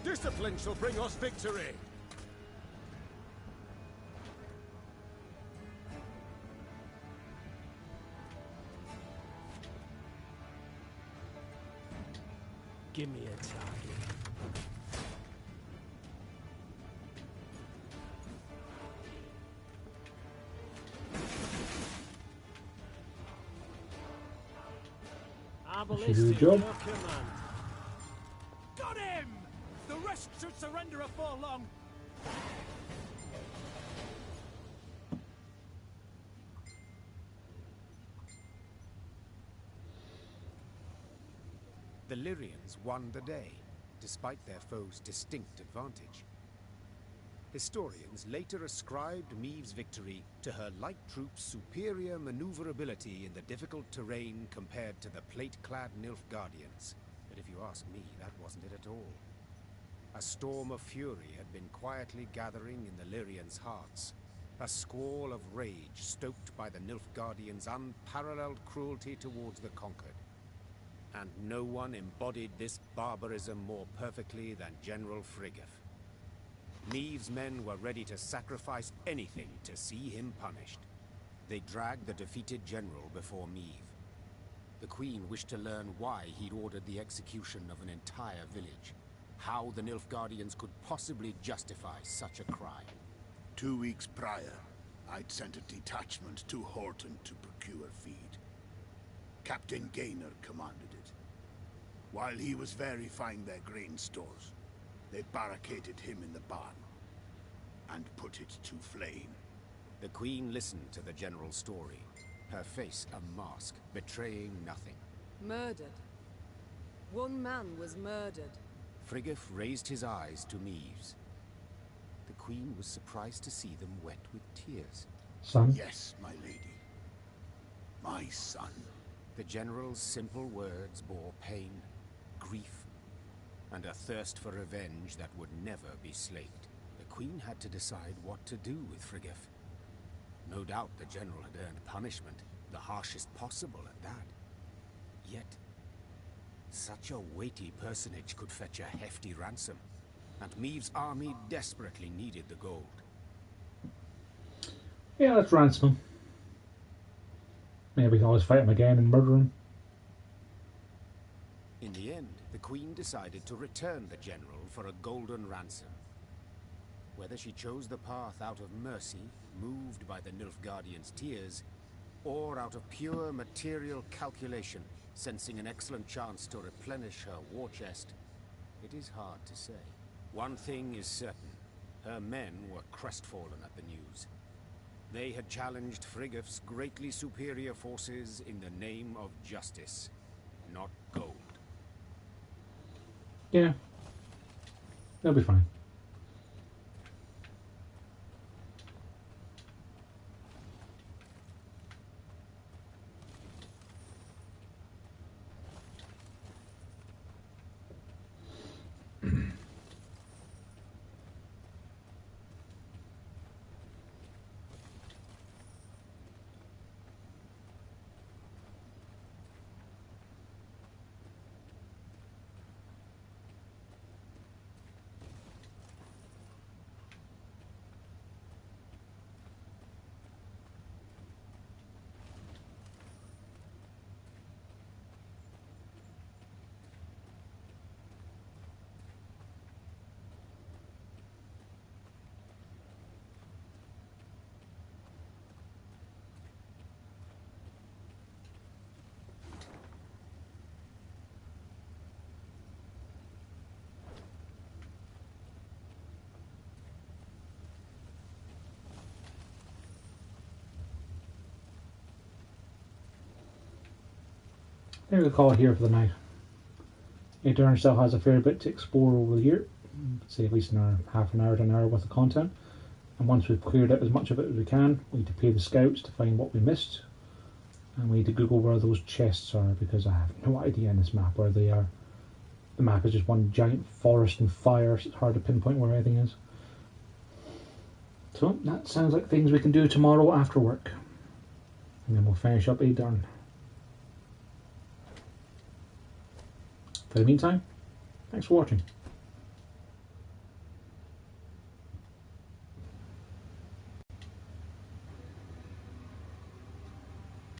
Discipline shall bring us victory!
Give me a target. I
Should do the job.
Got him! The rest should surrender afore long.
The Lyrians won the day, despite their foe's distinct advantage. Historians later ascribed Maeve's victory to her light troops' superior maneuverability in the difficult terrain compared to the plate-clad Nilfgaardians. But if you ask me, that wasn't it at all. A storm of fury had been quietly gathering in the Lyrians' hearts, a squall of rage stoked by the Nilfgaardians' unparalleled cruelty towards the conquered. And no one embodied this barbarism more perfectly than General Frigga. Maeve's men were ready to sacrifice anything to see him punished. They dragged the defeated general before Maeve. The Queen wished to learn why he'd ordered the execution of an entire village. How the Nilfgaardians could possibly justify such a crime.
2 weeks prior, I'd sent a detachment to Horton to procure feed. Captain Gaynor commanded it. While he was verifying their grain stores, they barricaded him in the barn. and put it to flame.
The Queen listened to the general's story, her face a mask, betraying nothing.
Murdered. One man was murdered.
Frigga raised his eyes to Mieves. The Queen was surprised to see them wet with tears.
Son?
Yes, my lady. My son.
The general's simple words bore pain, grief, and a thirst for revenge that would never be slaked. The Queen had to decide what to do with Frigga. No doubt the general had earned punishment, the harshest possible at that. Yet, such a weighty personage could fetch a hefty ransom, and Mieves' army desperately needed the gold.
Yeah, let's ransom him. Maybe we can always fight him again and murder him.
In the end, the Queen decided to return the general for a golden ransom. Whether she chose the path out of mercy, moved by the Nilfgaardian's tears, or out of pure material calculation, sensing an excellent chance to replenish her war chest, it is hard to say. One thing is certain, her men were crestfallen at the news. They had challenged Friggif's greatly superior forces in the name of justice, not gold.
Yeah. They'll be fine. I think we'll call it here for the night. Aedirn still has a fair bit to explore over here. Say at least half an hour to an hour worth of content. And once we've cleared out as much of it as we can, we need to pay the scouts to find what we missed. And we need to Google where those chests are, because I have no idea in this map where they are. The map is just one giant forest and fire, so it's hard to pinpoint where anything is. So that sounds like things we can do tomorrow after work. And then we'll finish up Aedirn. For the meantime, thanks for watching.